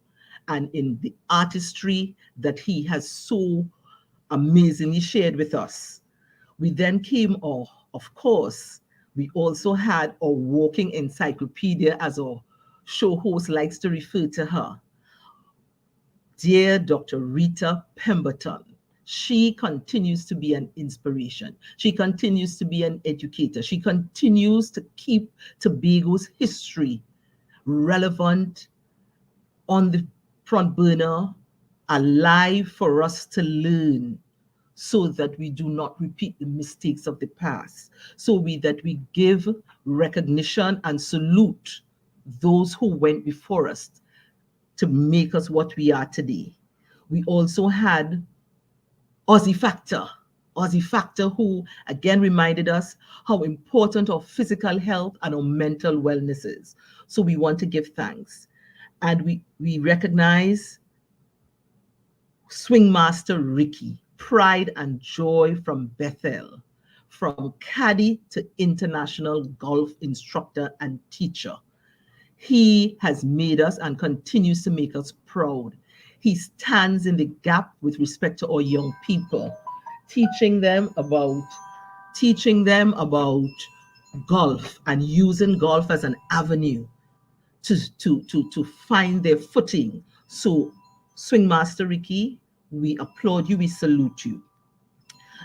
and in the artistry that he has so amazingly shared with us. We then came off, of course, we also had our walking encyclopedia, as our show host likes to refer to her, dear Dr. Rita Pemberton. She continues to be an inspiration. She continues to be an educator. She continues to keep Tobago's history relevant, on the front burner, alive for us to learn, so that we do not repeat the mistakes of the past, that we give recognition and salute those who went before us to make us what we are today. We also had Aussie Factor, who again reminded us how important our physical health and our mental wellness is. So we want to give thanks. And we recognize Swing Master Ricky, pride and joy from Bethel, from caddy to international golf instructor and teacher. He has made us and continues to make us proud. He stands in the gap with respect to our young people, teaching them about golf and using golf as an avenue to find their footing. So Swing Master Ricky, we applaud you, we salute you.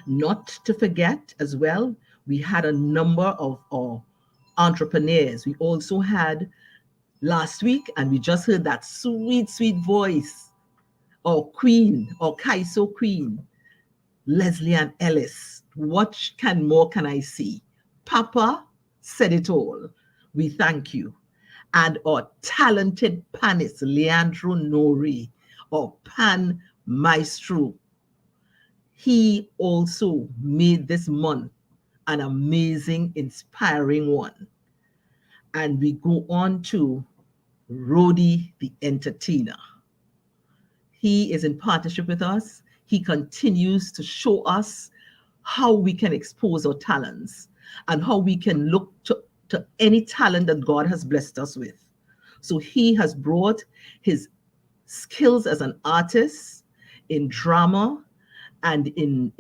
Not to forget as well, we had a number of our entrepreneurs. We also had last week, and we just heard that sweet, sweet voice, or queen, or Kaiso queen, Leslie Ann Ellis. What more can I see? Papa said it all. We thank you. And our talented panist, Leandro Nori, or Pan Maestro. He also made this month an amazing, inspiring one. And we go on to Rody the Entertainer. He is in partnership with us. He continues to show us how we can expose our talents and how we can look to any talent that God has blessed us with. So he has brought his skills as an artist in drama and in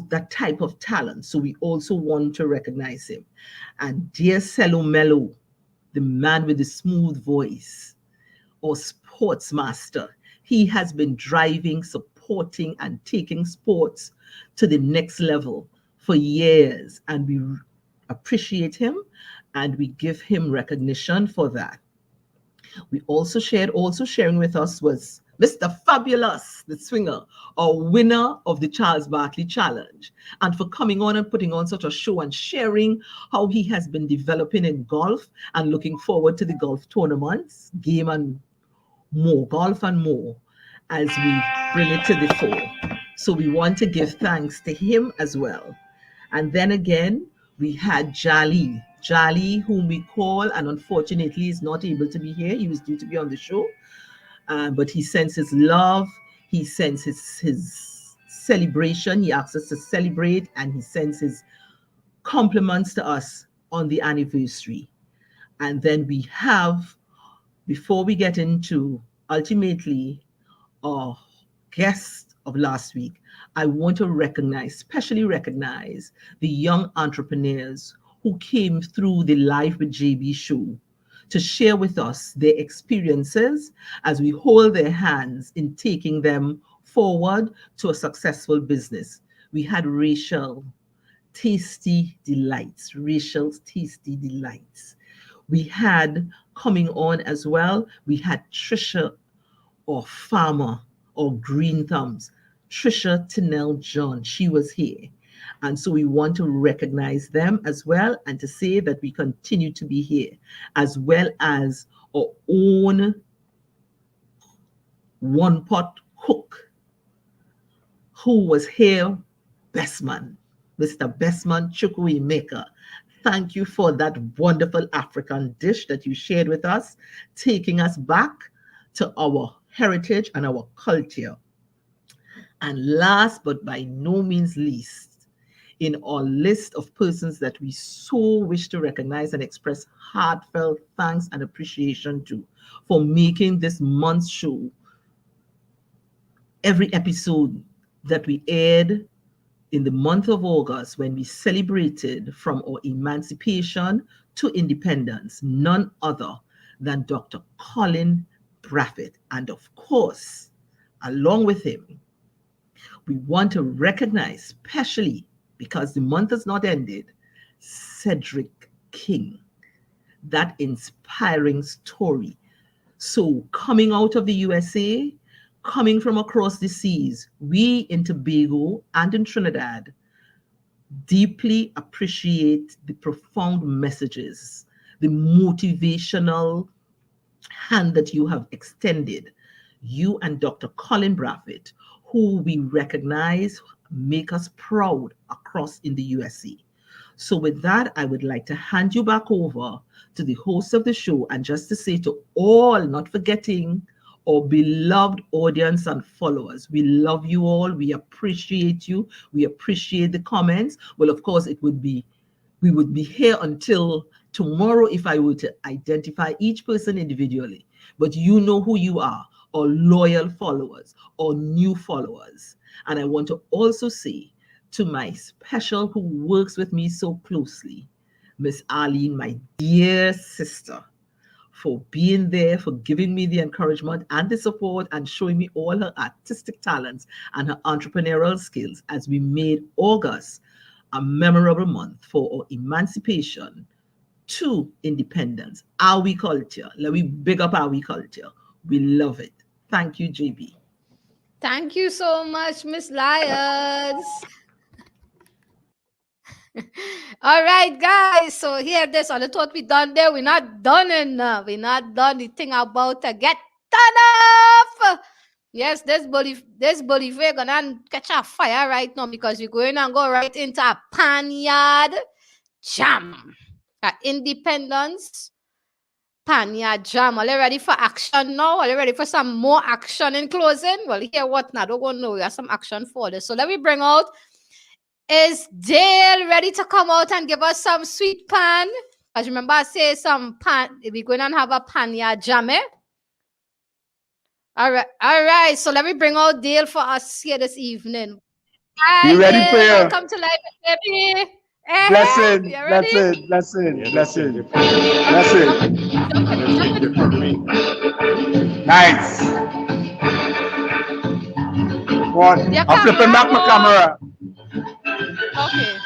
that type of talent. So we also want to recognize him. And dear Cello Mello, the man with the smooth voice, or sports master, he has been driving, supporting, and taking sports to the next level for years. And we appreciate him and we give him recognition for that. We also sharing with us was Mr. Fabulous, the swinger, or winner of the Charles Barkley Challenge, and for coming on and putting on such a show and sharing how he has been developing in golf and looking forward to the golf tournaments, game and more, golf and more, as we bring it to the fore. So we want to give thanks to him as well. And then again, we had Jali, whom we call, and unfortunately is not able to be here. He was due to be on the show, but he sends his love, he sends his celebration. He asks us to celebrate, and he sends his compliments to us on the anniversary. And then we have, before we get into ultimately our guest of last week, I want to especially recognize the young entrepreneurs who came through the Live with JB show to share with us their experiences as we hold their hands in taking them forward to a successful business. We had Rachel's Tasty Delights. We had coming on as well, we had Trisha, or Farmer, or Green Thumbs. Trisha Tinnell John, she was here. And so we want to recognize them as well and to say that we continue to be here, as well as our own one pot cook who was here, Bestman, Mr. Bestman Chukui Maker. Thank you for that wonderful African dish that you shared with us, taking us back to our heritage and our culture. And last but by no means least, in our list of persons that we so wish to recognize and express heartfelt thanks and appreciation to for making this month's show, every episode that we aired in the month of August, when we celebrated from our emancipation to independence, none other than Dr. Colin Braffett. And of course, along with him, we want to recognize, especially because the month has not ended, Cedric King, that inspiring story. So coming out of the USA, coming from across the seas, we in Tobago and in Trinidad deeply appreciate the profound messages, the motivational hand that you have extended, you and Dr. Colin Braffett, who we recognize make us proud across in the USA. So with that, I would like to hand you back over to the host of the show, and just to say to all, not forgetting our beloved audience and followers, we love you all. We appreciate you. We appreciate the comments. Well, of course, we would be here until tomorrow if I were to identify each person individually. But you know who you are, or loyal followers, or new followers. And I want to also say to my special who works with me so closely, Miss Arlene, my dear sister, for being there, for giving me the encouragement and the support and showing me all her artistic talents and her entrepreneurial skills as we made August a memorable month for our emancipation to independence. AHWEE culture. Let me big up AHWEE culture. We love it. Thank you, JB. Thank you so much, Miss Lyons. All right, guys. So here this on the thought we done there. We're not done enough. We're not done the thing about to get done off. Yes, this body we're gonna catch a fire right now because we're going to go right into a panyard jam. Independence panyard jam. Are you ready for action now? Are you ready for some more action in closing? Well, here what now? Don't go know. We have some action for this. So let me bring out. Is Dale ready to come out and give us some sweet pan? As you remember, I say some pan. We're going to have a panyard jam, eh? All right. So let me bring out Dale for us here this evening. Hi, You ready, Dale. prayer? Welcome to Life, baby. Blessed, You ready? blessed. Nice. One. I'm flipping back my camera. Okay.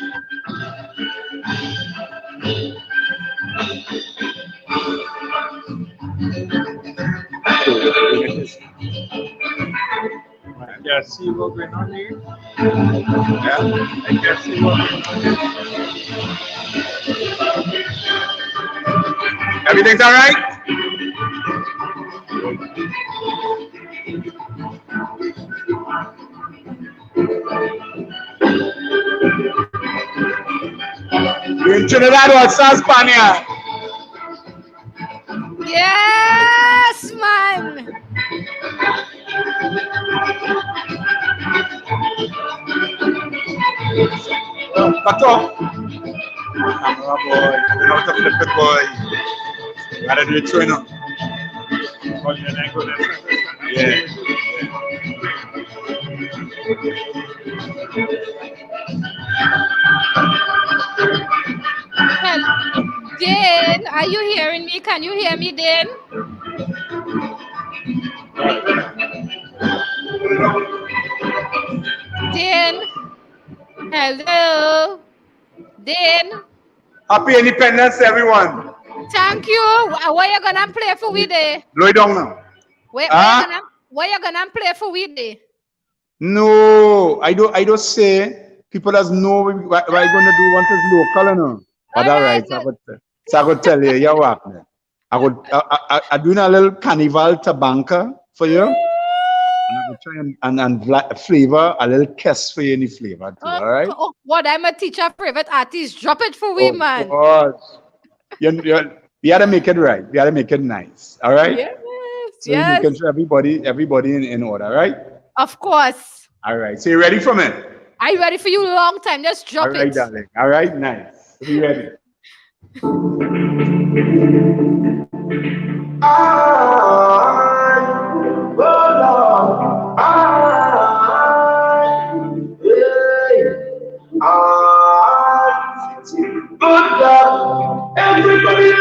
I can see what's going on here. Yeah, I can see what's going on here. Everything's all right? You're in Trinidad or South Spania? Yes, man. Pato. Camera boy. You know how to flip it, boy. Gotta do it so, you know. Yeah. Well, Dan, are you hearing me? Can you hear me, Dan? Dan? Hello? Dan? Happy Independence, everyone. Thank you. What you gonna play for we day? Blow it down now. What you gonna play for we day? No, I don't say. People doesn't know what I'm going to do once it's local, you know. But all right, so I could tell you, you're welcome. I'm doing a little carnival tabanca for you. And I will try and flavor a little kiss for you in the flavor too, all right? Oh, what? I'm a teacher, favorite artist. Drop it for we, man. We had to make it right. We had to make it nice, all right? Yes, so yes. Making sure everybody in order, right? Of course. All right, so you ready for me? Are you ready for you? Long time. Just drop it. All right, darling. All right, nice. Are you ready? Good luck, everybody.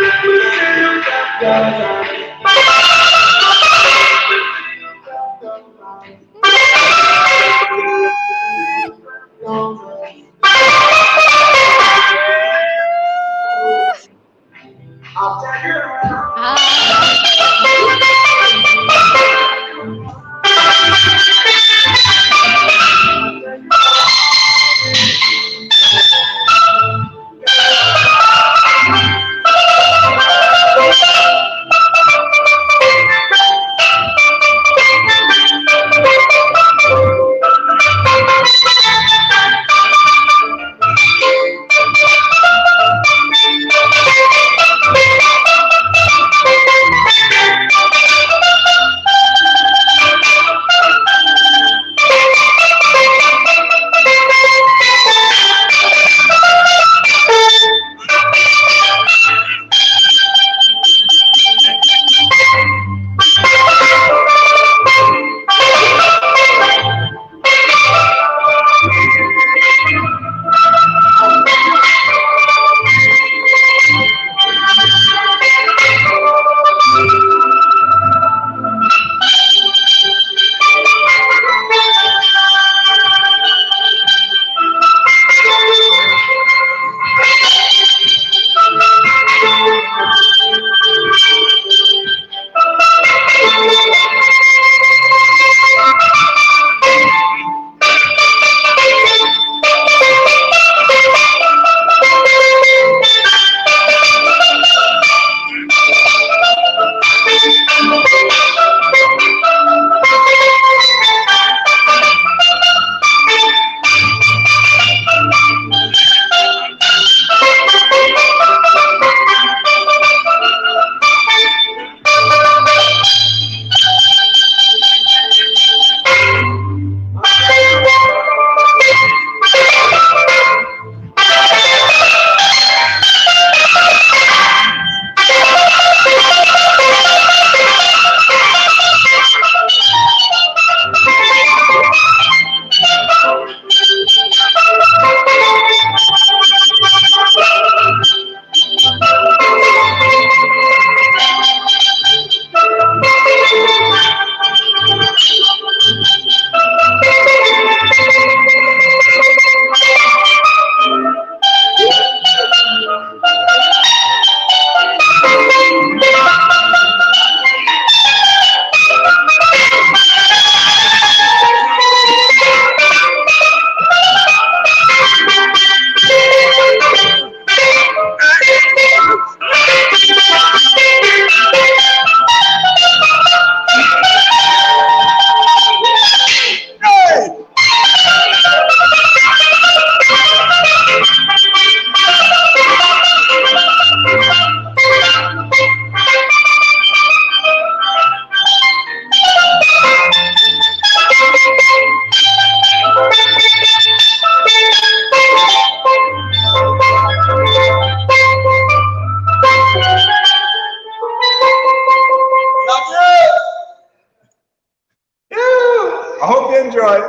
I hope you enjoy.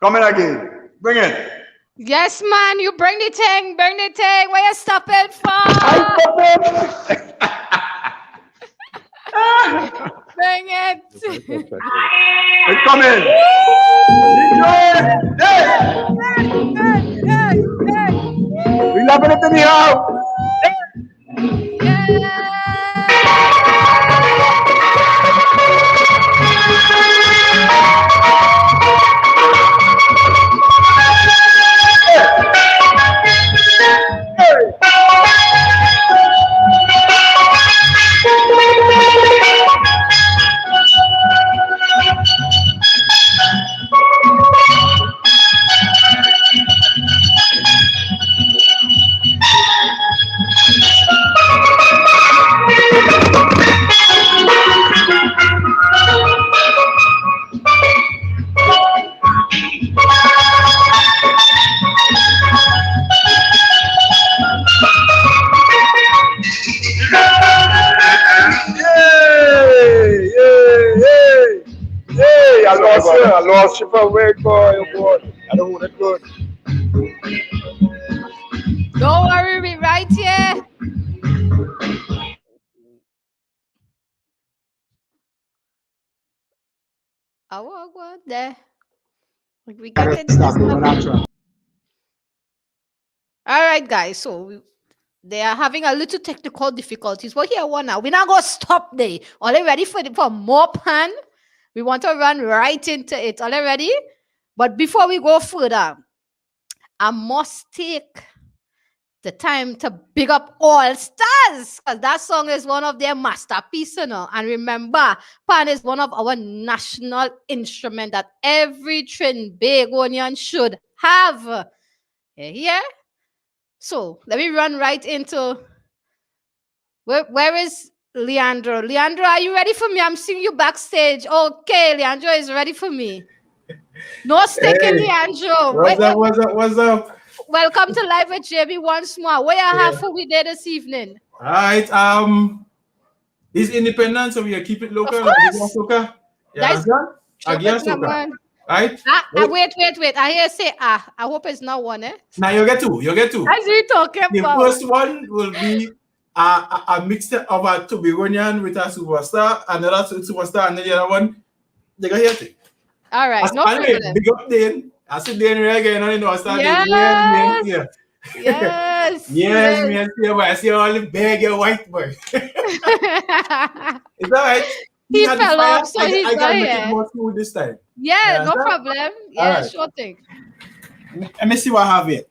Coming again. Bring it. Yes, man, you bring the thing. Where you stopping for? Bring it. It's coming. Enjoy. We loving it in the house. I lost you for a week, boy. I don't want it good. Don't worry, we right here. I will go there. We get it. All right, guys. So they are having a little technical difficulties. But here one now. We're not gonna stop there. Are they ready for more pan? We want to run right into it. Are they ready? But before we go further, I must take the time to big up All Stars, because that song is one of their masterpieces, you know. And remember, pan is one of our national instruments that every Trinbagonian should have. Yeah. So let me run right into where is Leandro? Leandro, are you ready for me? I'm seeing you backstage. Okay, Leandro is ready for me. No sticking, Leandro. What's up? Welcome to Live with JB once more. What you have for we there this evening? All right. It's independent, so we keep it local. Of course. Soca. Yeah. Again, soca. Right? Wait. I hear say I hope it's not one, eh? Now you get two. As we talking The about. first one will be a mixture of a Tobagonian with a superstar, another superstar, and the other one, they got here. All right, no anyway, problem. big up then. I see Dan again, I know I started. Yes. Yes, man. I see all the big white boy. It's all right. He fell off, so he's I gotta not make here. it more smooth this time. Yeah, no problem. Yeah, right. Sure thing. Let me see what I have here.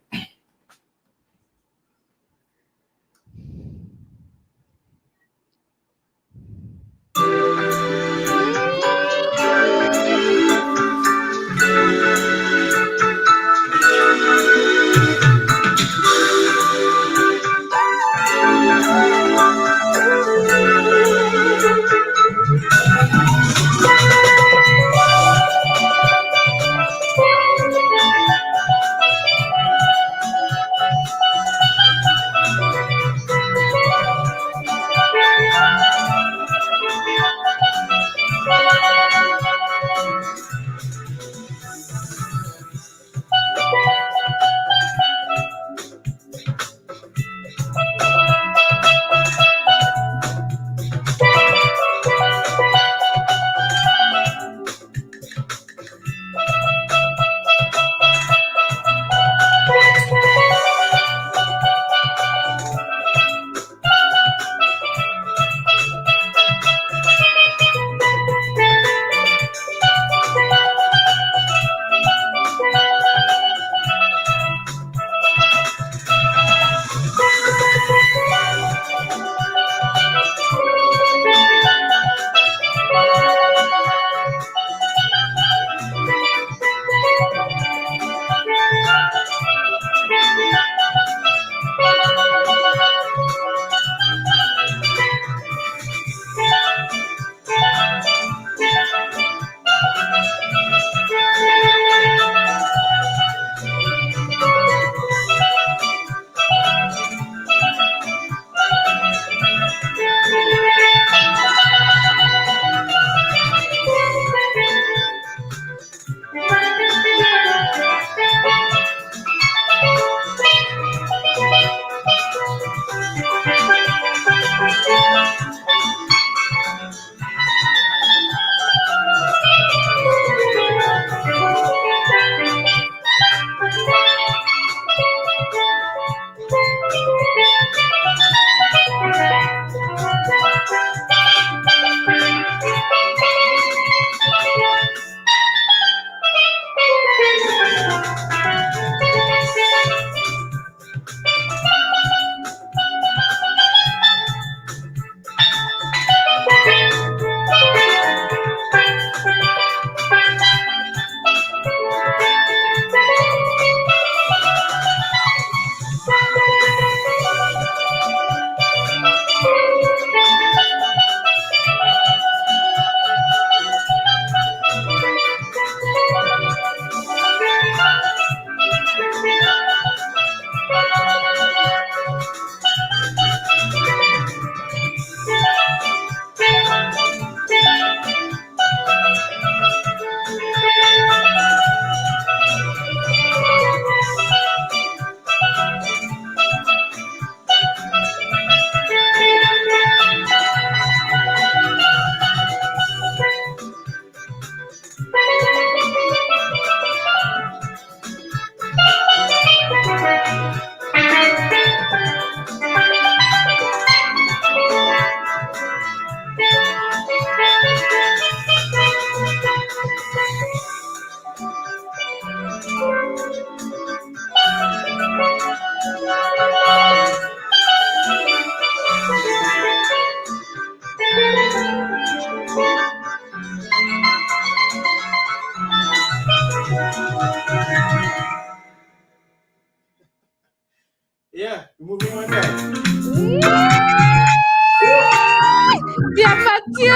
Moving on now. Yeah, Matthew.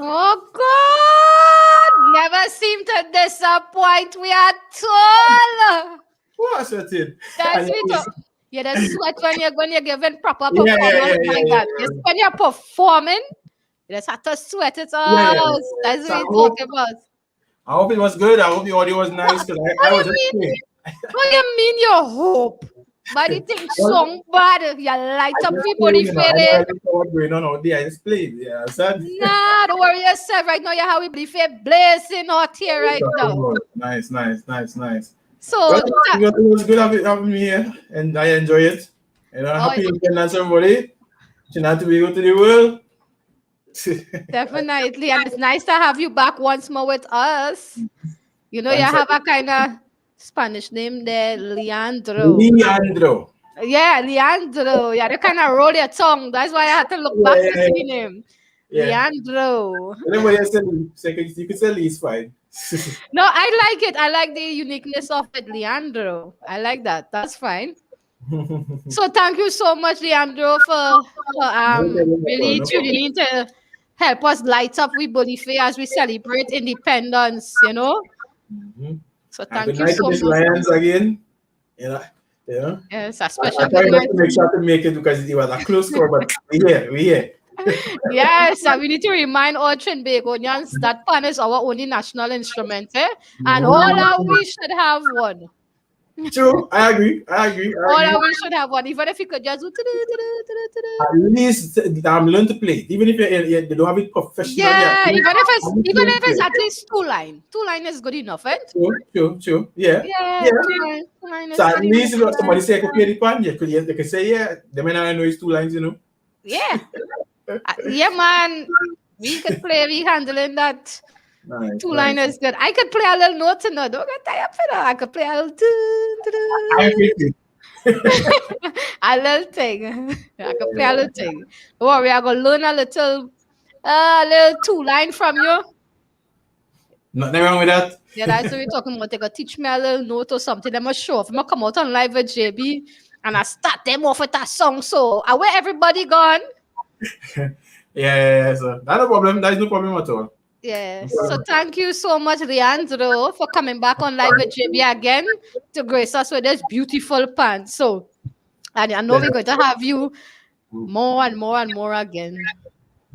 Oh God! Never seem to disappoint we at all. What's that it? That's it. Yeah, the sweat when you're giving proper Yeah, performance yeah, like yeah, that. Just when you're performing, you just have to sweat it out. Yeah. That's So what we're talking about. I hope it was good. I hope the audio was nice because I was explaining. What you mean you hope? But you think song bad, you light up people the I know feeling. what's going on out there. I explained. Yeah, son. Nah, don't worry yourself. Right now, you have we believe it blazing out here right now. Nice. So Well, it was good having me here, and I enjoy it. And I'm happy independence, everybody. You have to be go to the world. definitely, and it's nice to have you back once more with us. You know, you have a kind of Spanish name there, Leandro. Yeah, Leandro. Yeah, you kind of roll your tongue. That's why I had to look back to see the name. Yeah. Leandro. Anybody else say you could say Lee is fine. No, I like it. I like the uniqueness of it, Leandro. I like that. That's fine. So thank you so much, Leandro, for really tuning in to help us light up with Bolife as we celebrate independence, you know. So thank you so much. Lions again. Yeah. Yes, a special I tried not to make sure to make it because it was a close score, but we here. Yes, and we need to remind all Trinbagonians that pan is our only national instrument, and all our we should have one. True, I agree. All that we should have one, even if you could just do At least learn to play, even if you don't have it professionally. yeah, even if it's at least 2 line. 2 line is good enough, right? True. Yeah. Yeah. 2 line is So at good least enough, somebody man. say I could play the pan, you could say, yeah, the man I know is 2 lines, you know. Yeah. Yeah, man. We could play, we handling that. Nice, 2 line is good. I could play a little note to note. Don't get tired for that. I could play a little a little thing. I could play a little thing. Don't worry, I'm gonna learn a little 2 line from you. Nothing wrong with that. Yeah, that's what we're talking about. They gonna teach me a little note or something. They must show off. I'm gonna come out on live with JB and I start them off with that song. So where everybody gone? Yeah. So that's no problem. That is no problem at all. Yeah. So thank you so much, Leandro, for coming back on live with JB again to grace us with this beautiful pants. So, and I know we're going to have you more and more again.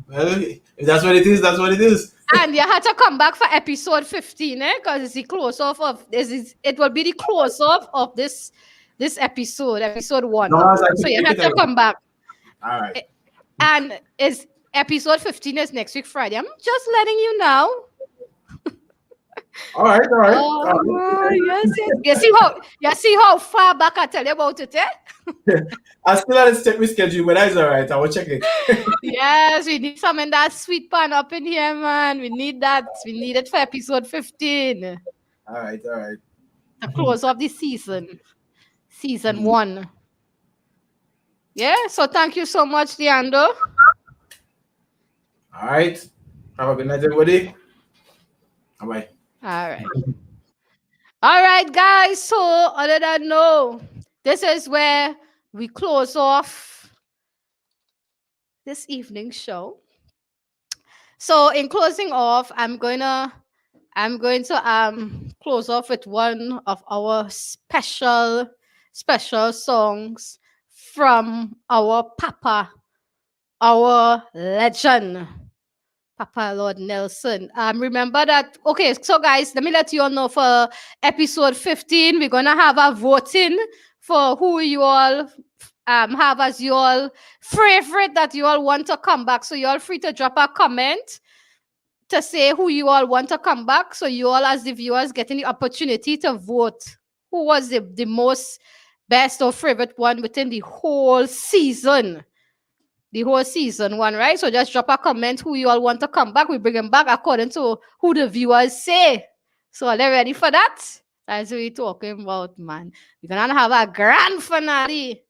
Well, if that's what it is, that's what it is. And you had to come back for episode 15, because it's the close off of this. It will be the close off of this episode 1. No, so you had to come back. All right. And it's episode 15 is next week Friday. I'm just letting you know. All right. Oh, yes. You see how far back I tell you about it, eh? I still have to check my schedule, but that's all right. I will check it. Yes, we need some in that sweet pan up in here, man. We need that. We need it for episode 15. All right. The close of the season 1. Yeah, so thank you so much, Leandro. All right. Have a good night, everybody. Bye-bye. All right, guys. So, other than no, this is where we close off this evening show. So, in closing off, I'm going to close off with one of our special songs from our Papa, our legend, Papa Lord Nelson. Remember that. Okay, so guys, let me let you all know for episode 15, we're gonna have a voting for who you all have as your favorite that you all want to come back. So you all free to drop a comment to say who you all want to come back. So you all as the viewers getting the opportunity to vote who was the most best or favorite one within the whole season. The whole season 1, right? So just drop a comment who you all want to come back. We bring them back according to who the viewers say. So are they ready for that? That's what we're talking about, man. We're gonna have a grand finale.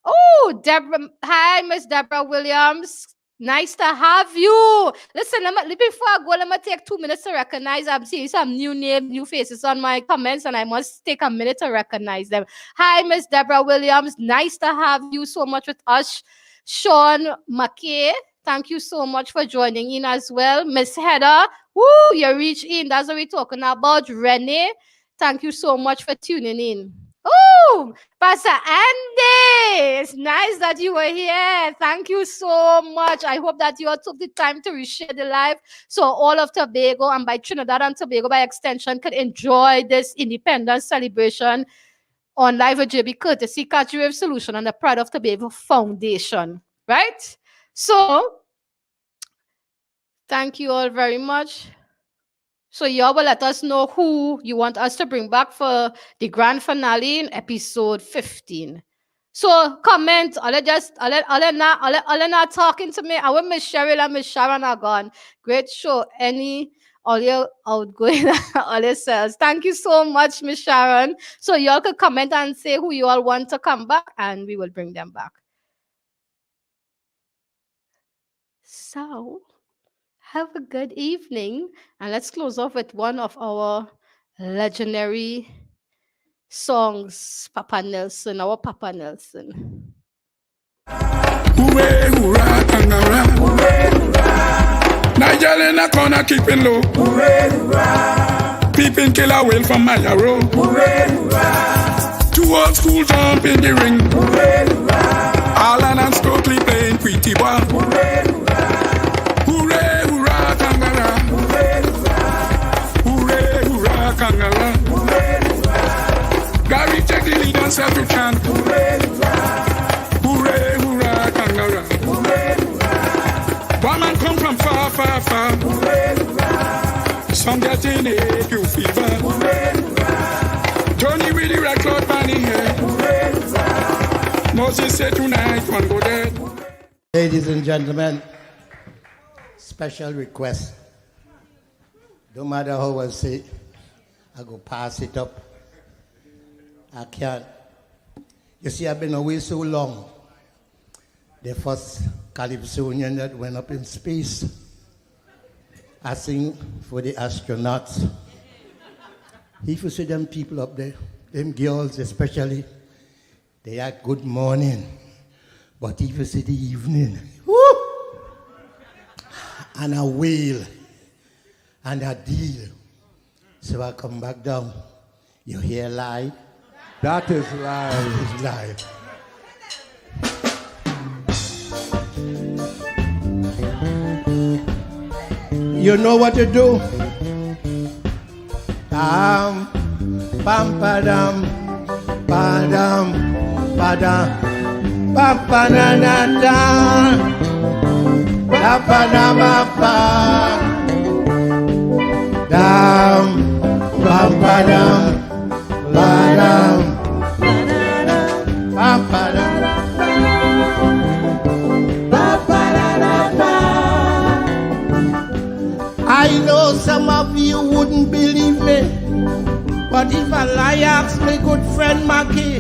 Oh, Deborah. Hi, Miss Deborah Williams. Nice to have you. Listen, before I go, let me take 2 minutes to recognize. I'm seeing some new names, new faces on my comments, and I must take a minute to recognize them. Hi, Miss Deborah Williams. Nice to have you so much with us. Sean McKay, thank you so much for joining in as well. Miss Heather, woo, you reached in. That's what we're talking about. Renee, thank you so much for tuning in. Oh, Pastor Andy, it's nice that you were here. Thank you so much. I hope that you all took the time to reshare the live so all of Tobago and by Trinidad and Tobago by extension could enjoy this independence celebration on Live with JB, courtesy Catch Wave Solution and the Pride of Tobago Foundation, right? So, thank you all very much. So, y'all will let us know who you want us to bring back for the grand finale in episode 15. So, comment. All not talking to me. I want Miss Cheryl and Miss Sharon are gone. Great show. All your outgoing, all your sales. Thank you so much, Miss Sharon. So y'all could comment and say who you all want to come back, and we will bring them back. So have a good evening, and let's close off with one of our legendary songs, Papa Nelson, our Papa Nelson. Hooray, hurrah, kangaroo. Hooray, hurrah. Nigel in a corner keeping low. Hooray, hurrah. Peeping killer whale from my row. Hooray, hurrah. 2 old school jump in the ring. Hooray, hurrah. Alan and Stokely playing pretty ball. Hooray, hurrah. Hooray, hurrah, kangaroo. Hooray, hurrah. Hooray, hurrah, kangaroo. Hooray, hurrah. Gary check Some getting it, you fever. Hooray, hurrah. Johnny with the red cloud bunny hair. Hooray, hurrah. Moses said tonight, one go dead. Ladies and gentlemen, special request. Don't matter how I say, I go pass it up. I can't. You see, I've been away so long. The first Calypsonian that went up in space. I sing for the astronauts. If you see them people up there, them girls especially, they are good morning. But if you see the evening, whoo, and a whale, and a deal. So I come back down. You hear live? That is live. It's live. You know what to do? Pam, padam, padam, padam, papanada, papanamapa, dam, padam, padam, papadam. I know some of you wouldn't believe me, but if a lie asked my good friend Mackie,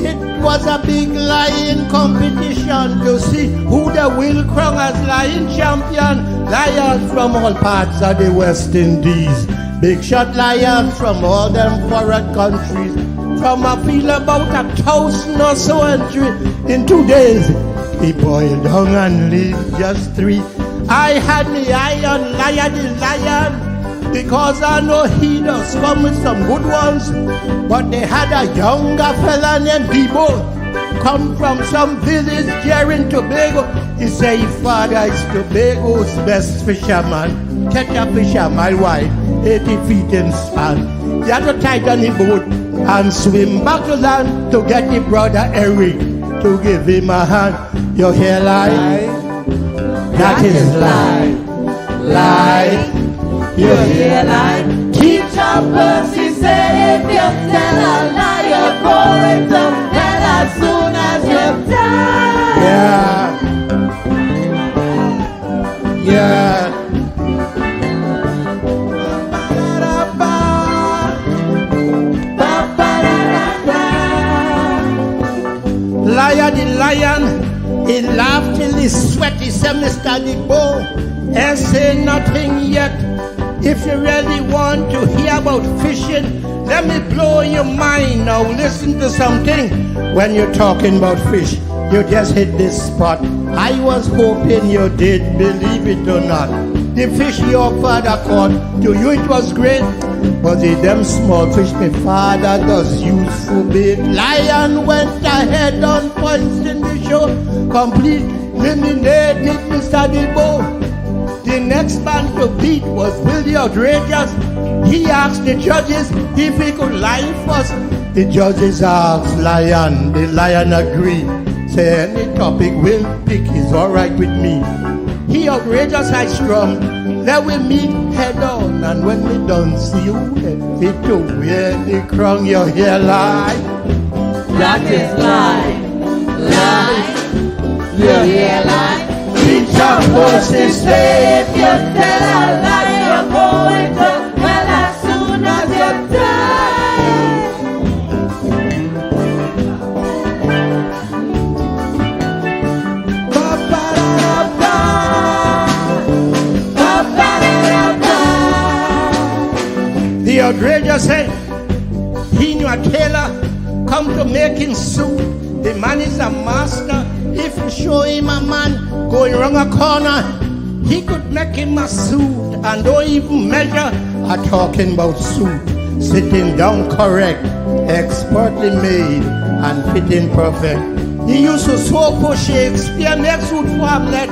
it was a big lying competition to see who the will crown as lion champion. Lions from all parts of the West Indies, big shot lions from all them foreign countries. From a feel about 1,000 or so entry in 2 days, he boiled down and leave just 3. I had me eye on Lion the Lion, because I know he does come with some good ones. But they had a younger fella named Bibo, come from some village here in Tobago. He say his father is Tobago's best fisherman. Catch a fish a mile wide, 80 feet in span. He had to tie down his boat and swim back to land to get his brother Eric to give him a hand. You hear lie? That is lie, lie. You hear lie? Teacher Percy said if you tell a lie, you're going to hell as soon as you die. Yeah. Yeah. Lion the lion, he laughed till he sweat. He said, Mr. Digbo, ain't say nothing yet. If you really want to hear about fishing, let me blow your mind. Now listen to something. When you're talking about fish, you just hit this spot. I was hoping you did, believe it or not. The fish your father caught, to you it was great. But the them small fish my father does use for bait. Lion went ahead on points in the show, complete eliminated Mr. Debo. The next man to beat was Willie Outrageous. He asked the judges if he could lie first. The judges asked Lion, the Lion agreed. Say any topic we'll pick is alright with me. He outrageous I strong. Let we meet head on, and when we done see you head fit to wear the crown. You hear lie? That is lie, lie. You hear lie? Teacher Percy say if you tell a lie, you're going to hell as soon as you The outrageous said he knew a tailor come to make him suit. The man is a master. If you show him a man going around a corner, he could make him a suit and don't even measure. I'm talking about suit. Sitting down correct, expertly made and fitting perfect. He used to sew for Shakespeare, make suit for Hamlet,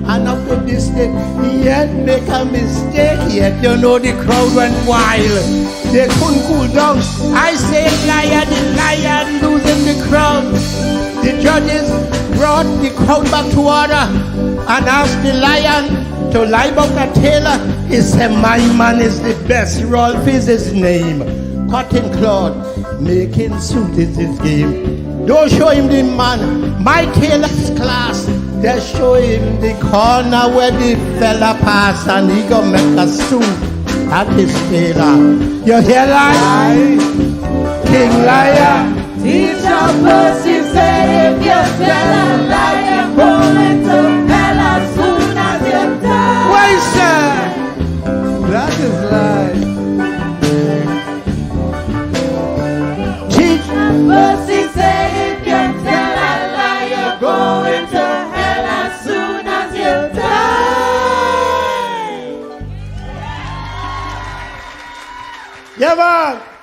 and up to this day, he yet make a mistake yet. You know the crowd went wild. They couldn't cool down. I say lion, the lion losing the crown. The judges brought the crowd back to order and asked the lion, To lie about a tailor, he said my man is the best. Rolf is his name. Cutting cloth, making suit is his game. Don't show him the man, my tailor's class. Just show him the corner where the fella pass and he go make a suit at his tailor. You hear like King Liar? Teacher Percy said if you tell a lie, you're going to hell as soon as you die. Why, sir? That is lie. Teacher Percy said if you tell a lie, you're going to hell as soon as you die. Yeah, man.